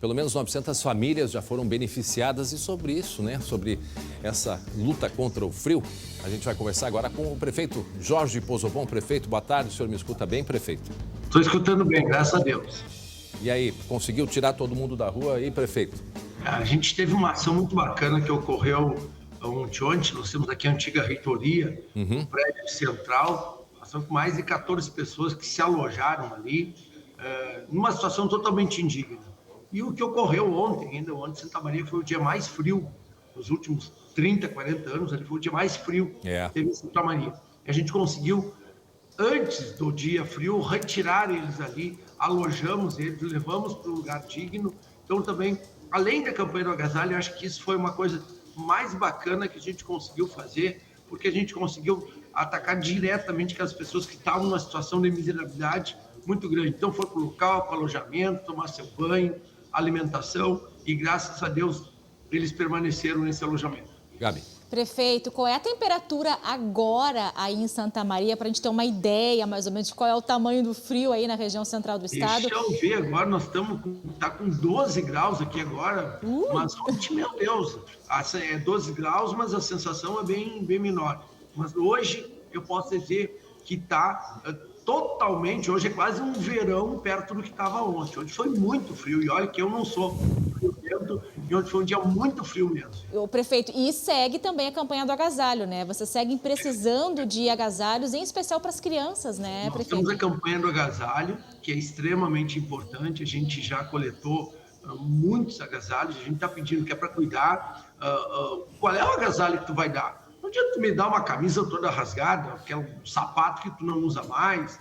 Speaker 1: Pelo menos 900 famílias já foram beneficiadas e sobre isso, sobre essa luta contra o frio, a gente vai conversar agora com o prefeito Jorge Pozobon. Prefeito, boa tarde. O senhor me escuta bem, prefeito?
Speaker 20: Estou escutando bem, graças a Deus.
Speaker 1: E aí, conseguiu tirar todo mundo da rua aí, prefeito?
Speaker 20: A gente teve uma ação muito bacana que ocorreu ontem. Nós temos aqui a antiga reitoria, um prédio central, ação com mais de 14 pessoas que se alojaram ali, numa situação totalmente indigna. E o que ocorreu ontem, ontem Santa Maria foi o dia mais frio, nos últimos 30, 40 anos, ele foi o dia mais frio que teve em Santa Maria. E a gente conseguiu, antes do dia frio, retirar eles ali, alojamos eles, levamos para um lugar digno. Então também, além da campanha do agasalho, eu acho que isso foi uma coisa mais bacana que a gente conseguiu fazer, porque a gente conseguiu atacar diretamente aquelas pessoas que estavam numa situação de miserabilidade muito grande. Então foi para o local, para o alojamento, tomar seu banho, alimentação, e graças a Deus eles permaneceram nesse alojamento.
Speaker 1: Gabi.
Speaker 3: Prefeito, qual é a temperatura agora aí em Santa Maria, para a gente ter uma ideia mais ou menos de qual é o tamanho do frio aí na região central do estado?
Speaker 20: Deixa eu ver agora, nós estamos com 12 graus aqui agora, mas ontem, meu Deus, é 12 graus, mas a sensação é bem menor. Mas hoje eu posso dizer que está totalmente, hoje é quase um verão perto do que estava ontem. Hoje foi muito frio, e olha que eu não sou friorento, e hoje foi um dia muito frio mesmo.
Speaker 3: O prefeito, e segue também a campanha do agasalho, né? Você segue precisando de agasalhos, em especial para as crianças, né, prefeito?
Speaker 20: Nós temos a campanha do agasalho, que é extremamente importante, a gente já coletou muitos agasalhos, a gente está pedindo que é para cuidar. Qual é o agasalho que tu vai dar? Não adianta tu me dar uma camisa toda rasgada, que é um sapato que tu não usa mais.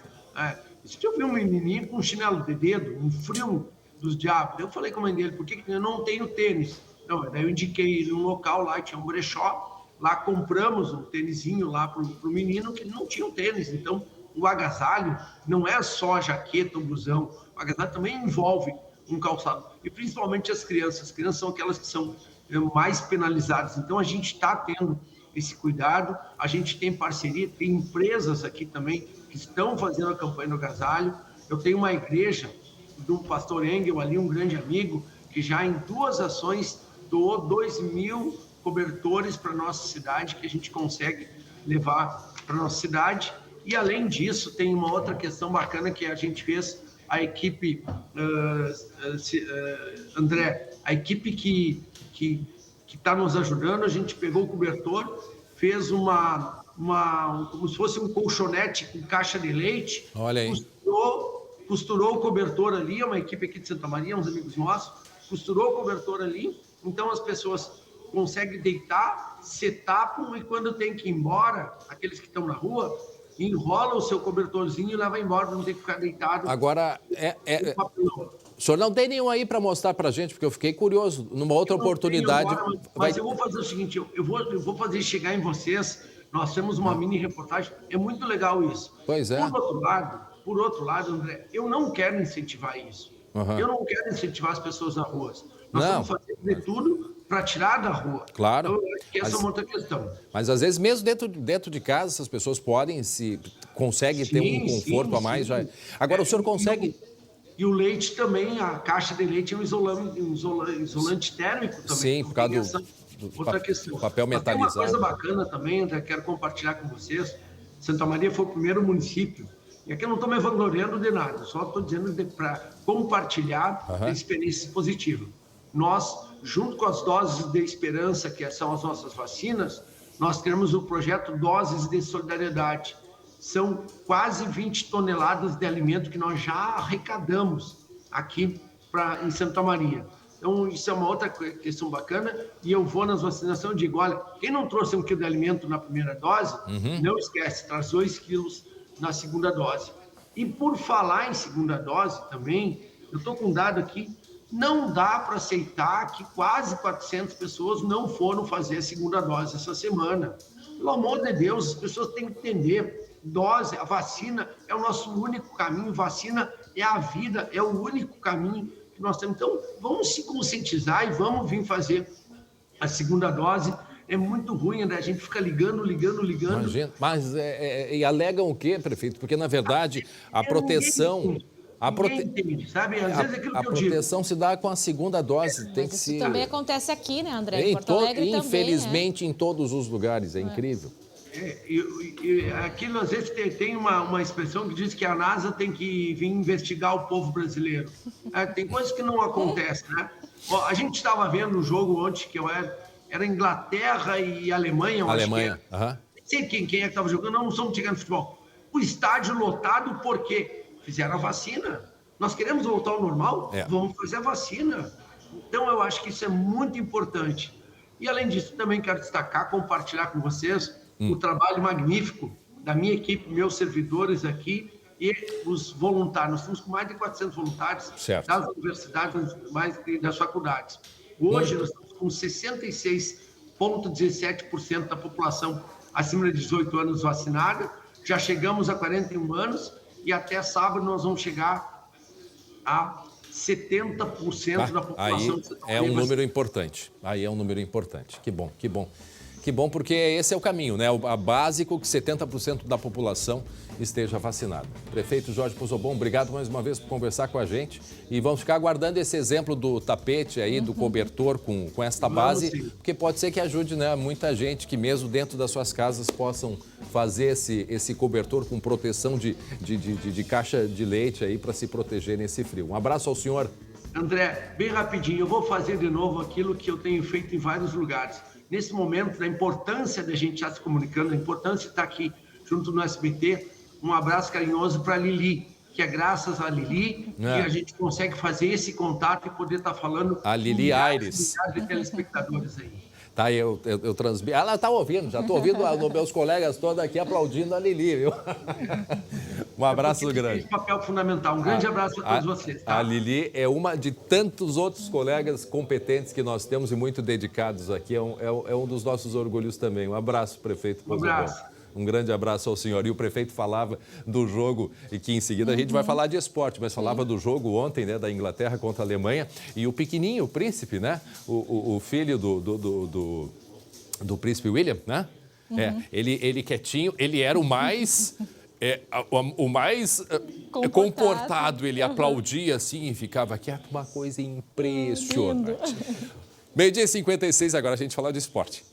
Speaker 20: Se eu vi um menininho com um chinelo de dedo, um frio dos diabos, eu falei com a mãe dele, por que eu não tenho tênis? Não, daí eu indiquei ele num local lá, tinha um brechó, lá compramos um tênisinho lá pro menino, que ele não tinha um tênis. Então, o agasalho não é só jaqueta ou blusão, o agasalho também envolve um calçado. E principalmente as crianças são aquelas que são mais penalizadas. Então, a gente está tendo esse cuidado, a gente tem parceria, tem empresas aqui também que estão fazendo a campanha do agasalho. Eu tenho uma igreja do pastor Engel ali, um grande amigo, que já em 2 ações doou 2.000 cobertores para nossa cidade, que a gente consegue levar para nossa cidade. E além disso, tem uma outra questão bacana que a gente fez, a equipe, André, a equipe que está nos ajudando, a gente pegou o cobertor, fez como se fosse um colchonete com caixa de leite.
Speaker 1: Olha aí.
Speaker 20: Costurou o cobertor ali, é uma equipe aqui de Santa Maria, uns amigos nossos, costurou o cobertor ali, então as pessoas conseguem deitar, se tapam, e quando tem que ir embora, aqueles que estão na rua, enrola o seu cobertorzinho e leva embora, não tem que ficar deitado.
Speaker 1: Agora, o senhor não tem nenhum aí para mostrar para a gente, porque eu fiquei curioso, numa outra oportunidade...
Speaker 20: Agora, mas eu vou fazer o seguinte, eu vou fazer chegar em vocês, nós temos uma mini reportagem, é muito legal isso.
Speaker 1: Pois é.
Speaker 20: Por outro lado, André, eu não quero incentivar isso. Eu não quero incentivar as pessoas na rua. Nós estamos fazendo de tudo para tirar da rua.
Speaker 1: Claro.
Speaker 20: Então, eu acho que essa é uma outra questão.
Speaker 1: Mas às vezes, mesmo dentro de casa, essas pessoas conseguem ter um conforto a mais. Já. Agora, o senhor consegue...
Speaker 20: E o leite também, a caixa de leite é um isolante térmico também.
Speaker 1: Sim, por causa do papel metalizado.
Speaker 20: Tem uma coisa bacana também, André, quero compartilhar com vocês. Santa Maria foi o primeiro município, e aqui eu não estou me vangloriando de nada, só estou dizendo para compartilhar a experiência positiva. Nós, junto com as doses de esperança, que são as nossas vacinas, nós temos o projeto Doses de Solidariedade. São quase 20 toneladas de alimento que nós já arrecadamos aqui em Santa Maria. Então, isso é uma outra questão bacana. E eu vou nas vacinações e digo, olha, quem não trouxe 1 quilo de alimento na primeira dose, não esquece, traz 2 quilos na segunda dose. E por falar em segunda dose também, eu estou com um dado aqui, não dá para aceitar que quase 400 pessoas não foram fazer a segunda dose essa semana. Pelo amor de Deus, as pessoas têm que entender, a vacina é o nosso único caminho, vacina é a vida, é o único caminho que nós temos. Então, vamos se conscientizar e vamos vir fazer a segunda dose. É muito ruim, né? A gente fica ligando.
Speaker 1: Imagina. Mas e alegam o quê, prefeito? Porque, na verdade, a proteção...
Speaker 20: Entende, sabe? Às vezes é aquilo que eu digo.
Speaker 1: A proteção se dá com a segunda dose. Tem que
Speaker 3: Isso também acontece aqui, né, André? Em Porto Alegre também,
Speaker 1: infelizmente, em todos os lugares. É incrível.
Speaker 20: Aquilo, às vezes, tem uma expressão que diz que a NASA tem que vir investigar o povo brasileiro. Tem coisas que não acontecem, né? A gente estava vendo um jogo ontem que era Inglaterra e Alemanha.
Speaker 1: Alemanha,
Speaker 20: Não sei quem é que estava jogando, não somos chegando no futebol. O estádio lotado porque fizeram a vacina. Nós queremos voltar ao normal? Vamos fazer a vacina. Então, eu acho que isso é muito importante. E, além disso, também quero destacar, compartilhar com vocês o trabalho magnífico da minha equipe, meus servidores aqui e os voluntários. Nós estamos com mais de 400 voluntários das universidades, mais das faculdades. Hoje, nós estamos com 66,17% da população acima de 18 anos vacinada. Já chegamos a 41 anos e até sábado nós vamos chegar a 70% da população.
Speaker 1: Aí é um número importante. Que bom, que bom. Que bom, porque esse é o caminho, né? O básico que 70% da população esteja vacinada. Prefeito Jorge Pozzobon, obrigado mais uma vez por conversar com a gente. E vamos ficar aguardando esse exemplo do tapete aí, do cobertor com esta base, porque pode ser que ajude, né, muita gente que mesmo dentro das suas casas possam fazer esse cobertor com proteção de caixa de leite aí para se proteger nesse frio. Um abraço ao senhor.
Speaker 20: André, bem rapidinho, eu vou fazer de novo aquilo que eu tenho feito em vários lugares. Nesse momento, da importância da gente estar se comunicando, a importância de estar aqui junto no SBT, um abraço carinhoso para a Lili, que é graças a Lili que a gente consegue fazer esse contato e poder estar falando
Speaker 1: a Lili Aires
Speaker 20: de telespectadores aí.
Speaker 1: Tá, eu transmito. Ela tá ouvindo, já tô ouvindo meus colegas todos aqui aplaudindo a Lili, viu? Um abraço grande.
Speaker 20: Tem papel fundamental. Um grande abraço a todos vocês. Tá?
Speaker 1: A Lili é uma de tantos outros colegas competentes que nós temos e muito dedicados aqui. É um dos nossos orgulhos também. Um abraço, prefeito.
Speaker 20: Um abraço.
Speaker 1: Um grande abraço ao senhor. E o prefeito falava do jogo, e que em seguida a gente vai falar de esporte, mas falava do jogo ontem, né, da Inglaterra contra a Alemanha. E o pequenininho, o príncipe, né? O filho do príncipe William, né? Ele quietinho, ele era o mais... o mais comportado, ele aplaudia assim e ficava quieto, uma coisa impressionante. 12h56, agora a gente fala de esporte.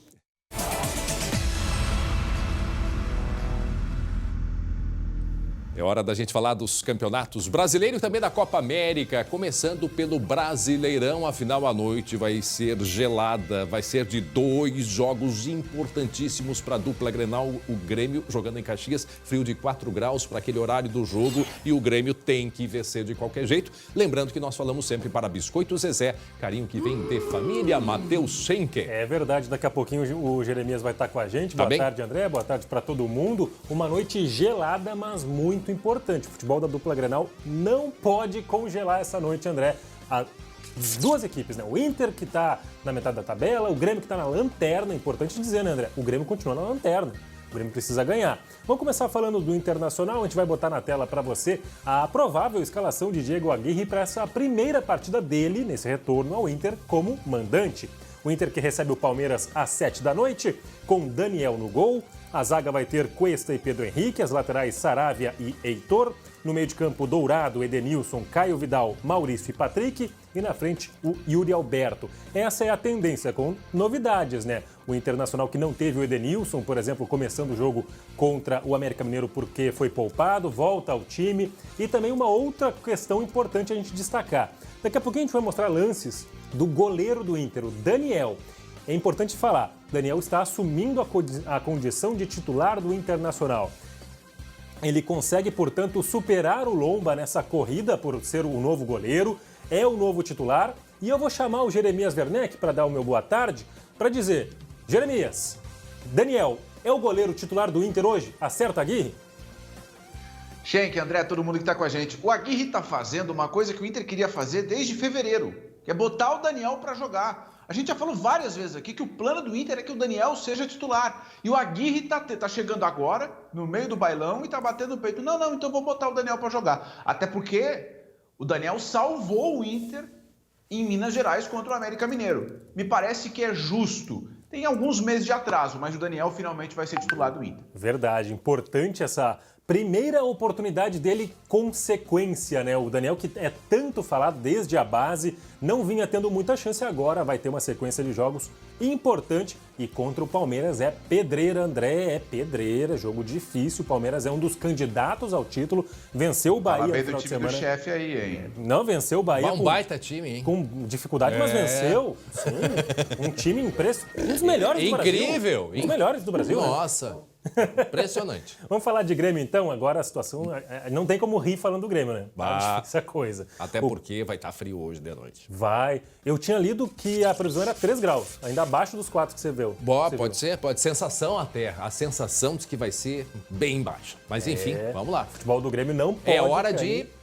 Speaker 1: É hora da gente falar dos campeonatos brasileiros e também da Copa América, começando pelo Brasileirão. Afinal, a noite vai ser gelada, vai ser de 2 jogos importantíssimos para a dupla Grenal. O Grêmio jogando em Caxias, frio de 4 graus para aquele horário do jogo e o Grêmio tem que vencer de qualquer jeito. Lembrando que nós falamos sempre para Biscoito Zezé, carinho que vem de família, Matheus Schenker.
Speaker 21: É verdade, daqui a pouquinho o Jeremias vai estar com a gente. Boa tarde, André, boa tarde para todo mundo. Uma noite gelada, mas muito importante. O futebol da dupla Grenal não pode congelar essa noite, André. As duas equipes, né? O Inter, que está na metade da tabela, o Grêmio, que está na lanterna. Importante dizer, né, André? O Grêmio continua na lanterna. O Grêmio precisa ganhar. Vamos começar falando do Internacional. A gente vai botar na tela para você a provável escalação de Diego Aguirre para essa primeira partida dele, nesse retorno ao Inter, como mandante. O Inter que recebe o Palmeiras às 7 da noite, com Daniel no gol. A zaga vai ter Cuesta e Pedro Henrique, as laterais Saravia e Heitor. No meio de campo, Dourado, Edenilson, Caio Vidal, Maurício e Patrick. E na frente, o Yuri Alberto. Essa é a tendência, com novidades, né? O Internacional que não teve o Edenilson, por exemplo, começando o jogo contra o América Mineiro porque foi poupado, volta ao time. E também uma outra questão importante a gente destacar. Daqui a pouquinho a gente vai mostrar lances do goleiro do Inter, o Daniel. É importante falar, Daniel está assumindo a condição de titular do Internacional. Ele consegue, portanto, superar o Lomba nessa corrida por ser o novo goleiro, é o novo titular. E eu vou chamar o Jeremias Werneck para dar o meu boa tarde, para dizer, Jeremias, Daniel é o goleiro titular do Inter hoje? Acerta, Aguirre?
Speaker 22: Schenker, André, todo mundo que está com a gente. O Aguirre está fazendo uma coisa que o Inter queria fazer desde fevereiro, que é botar o Daniel para jogar. A gente já falou várias vezes aqui que o plano do Inter é que o Daniel seja titular. E o Aguirre tá chegando agora, no meio do bailão, e tá batendo no peito. Não, então vou botar o Daniel para jogar. Até porque o Daniel salvou o Inter em Minas Gerais contra o América Mineiro. Me parece que é justo. Tem alguns meses de atraso, mas o Daniel finalmente vai ser titular do Inter.
Speaker 21: Verdade, importante essa primeira oportunidade dele com sequência, né? O Daniel, que é tanto falado desde a base, não vinha tendo muita chance, agora vai ter uma sequência de jogos importante. E contra o Palmeiras é pedreira, André, é pedreira, jogo difícil. O Palmeiras é um dos candidatos ao título, venceu o Bahia no final de semana.
Speaker 22: Do chefe aí, hein?
Speaker 21: Não, venceu o Bahia
Speaker 1: baita time, hein?
Speaker 21: Com dificuldade, mas venceu. Sim, um time impressionante, um dos melhores do Brasil.
Speaker 1: Incrível!
Speaker 21: Um dos melhores do Brasil.
Speaker 1: Nossa! Né? Impressionante.
Speaker 21: Vamos falar de Grêmio então? Agora a situação não tem como rir falando do Grêmio, né? Essa coisa.
Speaker 1: Até porque vai estar frio hoje de noite.
Speaker 21: Vai. Eu tinha lido que a previsão era 3 graus, ainda abaixo dos 4 que você viu.
Speaker 1: Pode ser. Sensação até. A sensação diz que vai ser bem baixa. Mas enfim, vamos lá.
Speaker 21: O futebol do Grêmio não pode
Speaker 1: É hora
Speaker 21: cair.
Speaker 1: de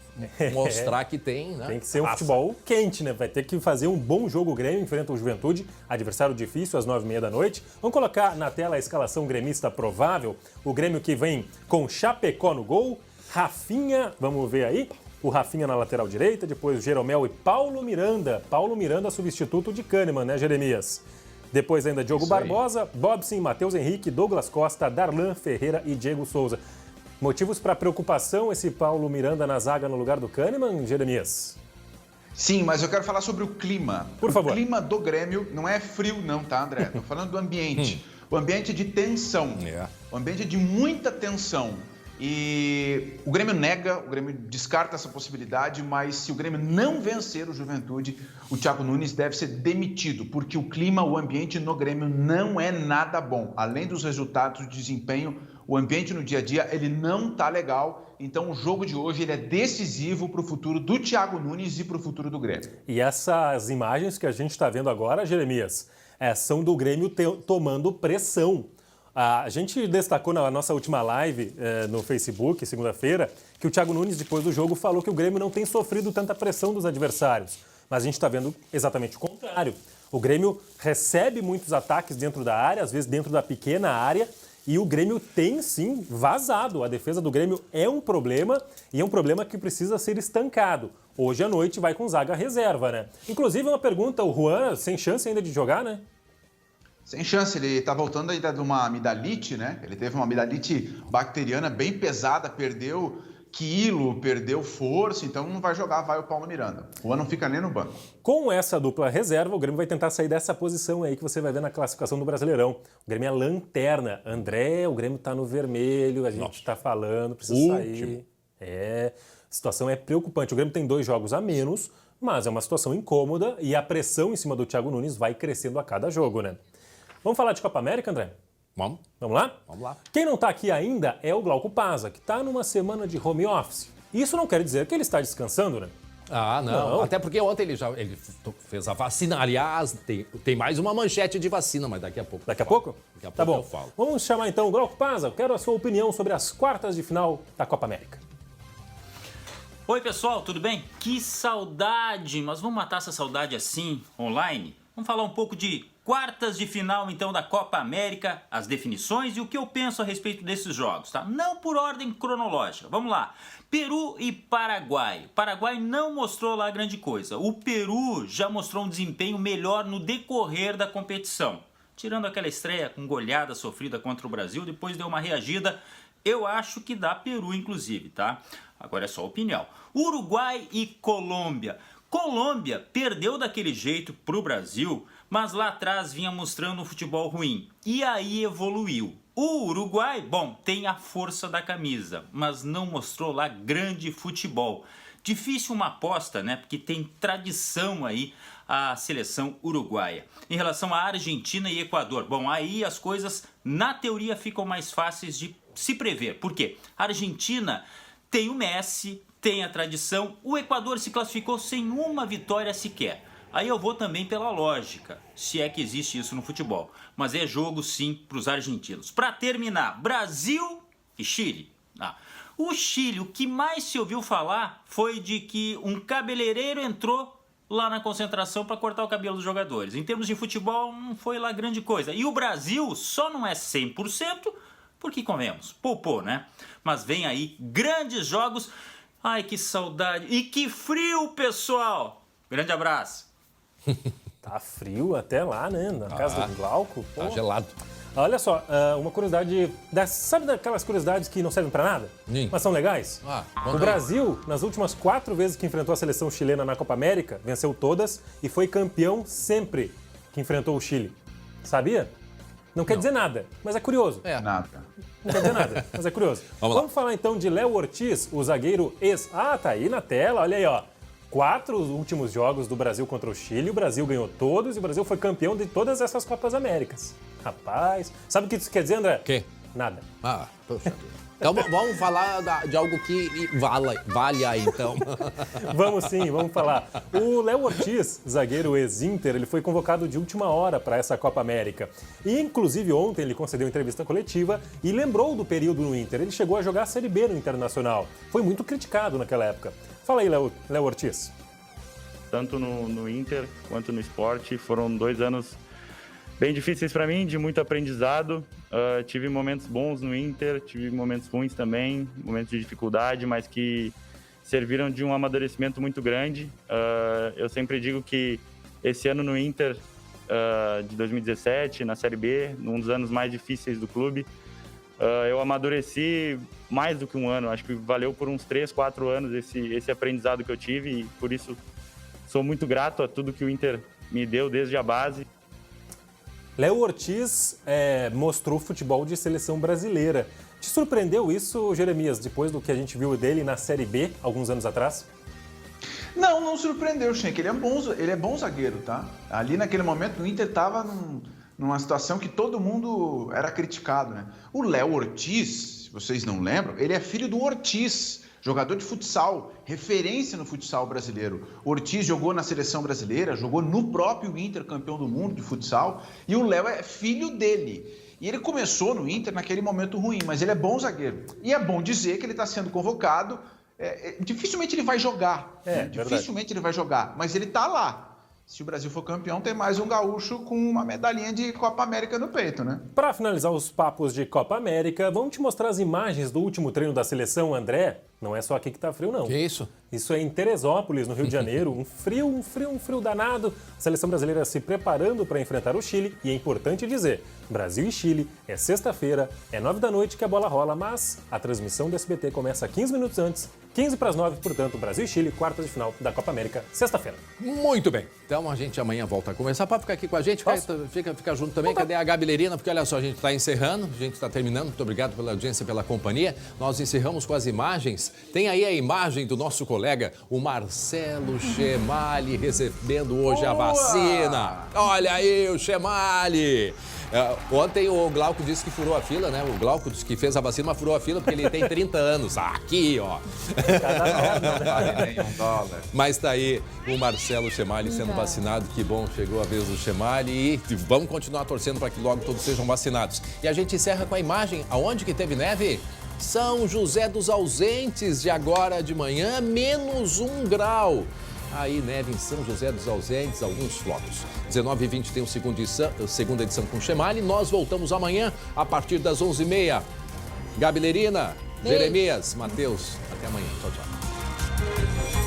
Speaker 1: mostrar que tem, né?
Speaker 21: Tem que ser um futebol quente, né? Vai ter que fazer um bom jogo. O Grêmio enfrenta o Juventude, adversário difícil, às 9h30 da noite. Vamos colocar na tela a escalação gremista provável. O Grêmio que vem com Chapecó no gol, Rafinha, vamos ver aí. O Rafinha na lateral direita, depois o Jeromel e Paulo Miranda. Paulo Miranda, substituto de Kahneman, né, Jeremias? Depois ainda Diogo Barbosa, Bobson, Matheus Henrique, Douglas Costa, Darlan Ferreira e Diego Souza. Motivos para preocupação esse Paulo Miranda na zaga no lugar do Kahneman, Jeremias?
Speaker 22: Sim, mas eu quero falar sobre o clima.
Speaker 21: Por favor.
Speaker 22: O clima do Grêmio não é frio não, tá, André? Estou falando do ambiente. O ambiente é de tensão. O ambiente é de muita tensão. E o Grêmio o Grêmio descarta essa possibilidade, mas se o Grêmio não vencer o Juventude, o Thiago Nunes deve ser demitido, porque o clima, o ambiente no Grêmio não é nada bom. Além dos resultados de desempenho, o ambiente no dia a dia, ele não tá legal. Então o jogo de hoje ele é decisivo para o futuro do Thiago Nunes e para o futuro do Grêmio.
Speaker 21: E essas imagens que a gente está vendo agora, Jeremias, são do Grêmio tomando pressão. A gente destacou na nossa última live no Facebook, segunda-feira, que o Thiago Nunes, depois do jogo, falou que o Grêmio não tem sofrido tanta pressão dos adversários. Mas a gente está vendo exatamente o contrário. O Grêmio recebe muitos ataques dentro da área, às vezes dentro da pequena área, e o Grêmio tem, sim, vazado. A defesa do Grêmio é um problema e é um problema que precisa ser estancado. Hoje à noite vai com zaga reserva, né? Inclusive, uma pergunta, o Juan, sem chance ainda de jogar, né?
Speaker 22: Sem chance, ele tá voltando ainda de uma amidalite, né? Ele teve uma amidalite bacteriana bem pesada, perdeu quilo, perdeu força, então não vai jogar, vai o Paulo Miranda. O Juan não fica nem no banco.
Speaker 21: Com essa dupla reserva, o Grêmio vai tentar sair dessa posição aí que você vai ver na classificação do Brasileirão. O Grêmio é lanterna. André, o Grêmio tá no vermelho, a gente tá falando, precisa sair. A situação é preocupante. O Grêmio tem 2 jogos a menos, mas é uma situação incômoda e a pressão em cima do Thiago Nunes vai crescendo a cada jogo, né? Vamos falar de Copa América, André?
Speaker 1: Vamos.
Speaker 21: Vamos lá?
Speaker 1: Vamos lá.
Speaker 21: Quem não está aqui ainda é o Glauco Pazza, que está numa semana de home office. Isso não quer dizer que ele está descansando, né?
Speaker 1: Ah, não. Até porque ontem ele fez a vacina. Aliás, tem mais uma manchete de vacina, mas daqui a pouco.
Speaker 21: Daqui a pouco?
Speaker 1: Daqui a pouco
Speaker 21: tá bom.
Speaker 1: eu falo.
Speaker 21: Vamos chamar então o Glauco Pazza. Eu quero a sua opinião sobre as quartas de final da Copa América.
Speaker 4: Oi, pessoal, tudo bem? Que saudade! Mas vamos matar essa saudade assim, online? Vamos falar um pouco de quartas de final, então, da Copa América, as definições e o que eu penso a respeito desses jogos, tá? Não por ordem cronológica. Vamos lá. Peru e Paraguai. O Paraguai não mostrou lá grande coisa. O Peru já mostrou um desempenho melhor no decorrer da competição. Tirando aquela estreia com goleada sofrida contra o Brasil, depois deu uma reagida. Eu acho que dá Peru, inclusive, tá? Agora é só opinião. Uruguai e Colômbia. Colômbia perdeu daquele jeito pro Brasil, mas lá atrás vinha mostrando um futebol ruim. E aí evoluiu. O Uruguai, bom, tem a força da camisa, mas não mostrou lá grande futebol. Difícil uma aposta, né? Porque tem tradição aí a seleção uruguaia. Em relação à Argentina e Equador, bom, aí as coisas na teoria ficam mais fáceis de se prever. Por quê? A Argentina tem o Messi, tem a tradição, o Equador se classificou sem uma vitória sequer. Aí eu vou também pela lógica, se é que existe isso no futebol. Mas é jogo sim para os argentinos. Para terminar, Brasil e Chile. O Chile, o que mais se ouviu falar foi de que um cabeleireiro entrou lá na concentração para cortar o cabelo dos jogadores. Em termos de futebol, não foi lá grande coisa. E o Brasil só não é 100%, porque convenhamos, poupou, né? Mas vem aí grandes jogos. Ai, que saudade. E que frio, pessoal. Grande abraço.
Speaker 21: Tá frio até lá, né? Na casa do Glauco. Pô.
Speaker 1: Tá gelado.
Speaker 21: Olha só, uma curiosidade, sabe daquelas curiosidades que não servem pra nada? Mas são legais? O Brasil, nas últimas 4 vezes que enfrentou a seleção chilena na Copa América, venceu todas e foi campeão sempre que enfrentou o Chile. Sabia? Não quer dizer nada, mas é curioso.
Speaker 22: Nada.
Speaker 21: Não quer dizer nada, mas é curioso. Vamos falar então de Léo Ortiz, o zagueiro tá aí na tela, olha aí, ó. 4 últimos jogos do Brasil contra o Chile, o Brasil ganhou todos e o Brasil foi campeão de todas essas Copas Américas. Rapaz, sabe o que isso quer dizer, André?
Speaker 1: Quê?
Speaker 21: Nada.
Speaker 1: Poxa. Então vamos falar de algo que valha então.
Speaker 21: Vamos sim, vamos falar. O Léo Ortiz, zagueiro ex-Inter, ele foi convocado de última hora para essa Copa América. E, inclusive, ontem ele concedeu entrevista coletiva e lembrou do período no Inter. Ele chegou a jogar a Série B no Internacional. Foi muito criticado naquela época. Fala aí, Léo Ortiz.
Speaker 5: Tanto no Inter quanto no esporte, foram 2 anos bem difíceis para mim, de muito aprendizado. Tive momentos bons no Inter, tive momentos ruins também, momentos de dificuldade, mas que serviram de um amadurecimento muito grande. Eu sempre digo que esse ano no Inter, de 2017, na Série B, um dos anos mais difíceis do clube, eu amadureci mais do que um ano. Acho que valeu por uns 3, 4 anos esse aprendizado que eu tive e por isso sou muito grato a tudo que o Inter me deu desde a base.
Speaker 21: Léo Ortiz mostrou futebol de seleção brasileira. Te surpreendeu isso, Jeremias, depois do que a gente viu dele na Série B, alguns anos atrás?
Speaker 22: Não surpreendeu, Schenck. Ele é bom zagueiro, tá? Ali naquele momento o Inter estava numa situação que todo mundo era criticado, né? O Léo Ortiz, se vocês não lembram, ele é filho do Ortiz, jogador de futsal, referência no futsal brasileiro. O Ortiz jogou na seleção brasileira, jogou no próprio Inter, campeão do mundo de futsal, e o Léo é filho dele. E ele começou no Inter naquele momento ruim, mas ele é bom zagueiro. E é bom dizer que ele está sendo convocado. Dificilmente ele vai jogar, dificilmente ele vai jogar, mas ele está lá. Se o Brasil for campeão, tem mais um gaúcho com uma medalhinha de Copa América no peito, né?
Speaker 21: Para finalizar os papos de Copa América, vamos te mostrar as imagens do último treino da seleção, André. Não é só aqui que tá frio, não.
Speaker 1: Que isso?
Speaker 21: Isso é em Teresópolis, no Rio de Janeiro. Um frio danado. A seleção brasileira se preparando para enfrentar o Chile. E é importante dizer, Brasil e Chile é sexta-feira, é 9 da noite que a bola rola, mas a transmissão do SBT começa 15 minutos antes, 15 para as 9, portanto, Brasil e Chile, quartas de final da Copa América, sexta-feira.
Speaker 1: Muito bem. Então a gente amanhã volta a conversar. Pode ficar aqui com a gente, fica junto também. Cadê a Gabi Lerina? Porque olha só, a gente está encerrando, a gente está terminando. Muito obrigado pela audiência, pela companhia. Nós encerramos com as imagens. Tem aí a imagem do nosso colega, o Marcelo Chemali, recebendo hoje a vacina. Olha aí o Chemali. Ontem o Glauco disse que furou a fila, né? O Glauco disse que fez a vacina, mas furou a fila porque ele tem 30 anos. Aqui, ó. Mas tá aí o Marcelo Chemali sendo vacinado. Que bom, chegou a vez do Chemali. E vamos continuar torcendo para que logo todos sejam vacinados. E a gente encerra com a imagem. Aonde que teve neve? São José dos Ausentes, de agora de manhã, -1 grau. Aí, neve em São José dos Ausentes, alguns flocos. 19h20 tem a segunda edição com o Chemali. Nós voltamos amanhã, a partir das 11h30. Gabi Lerina, Jeremias, Matheus, até amanhã. Tchau, tchau.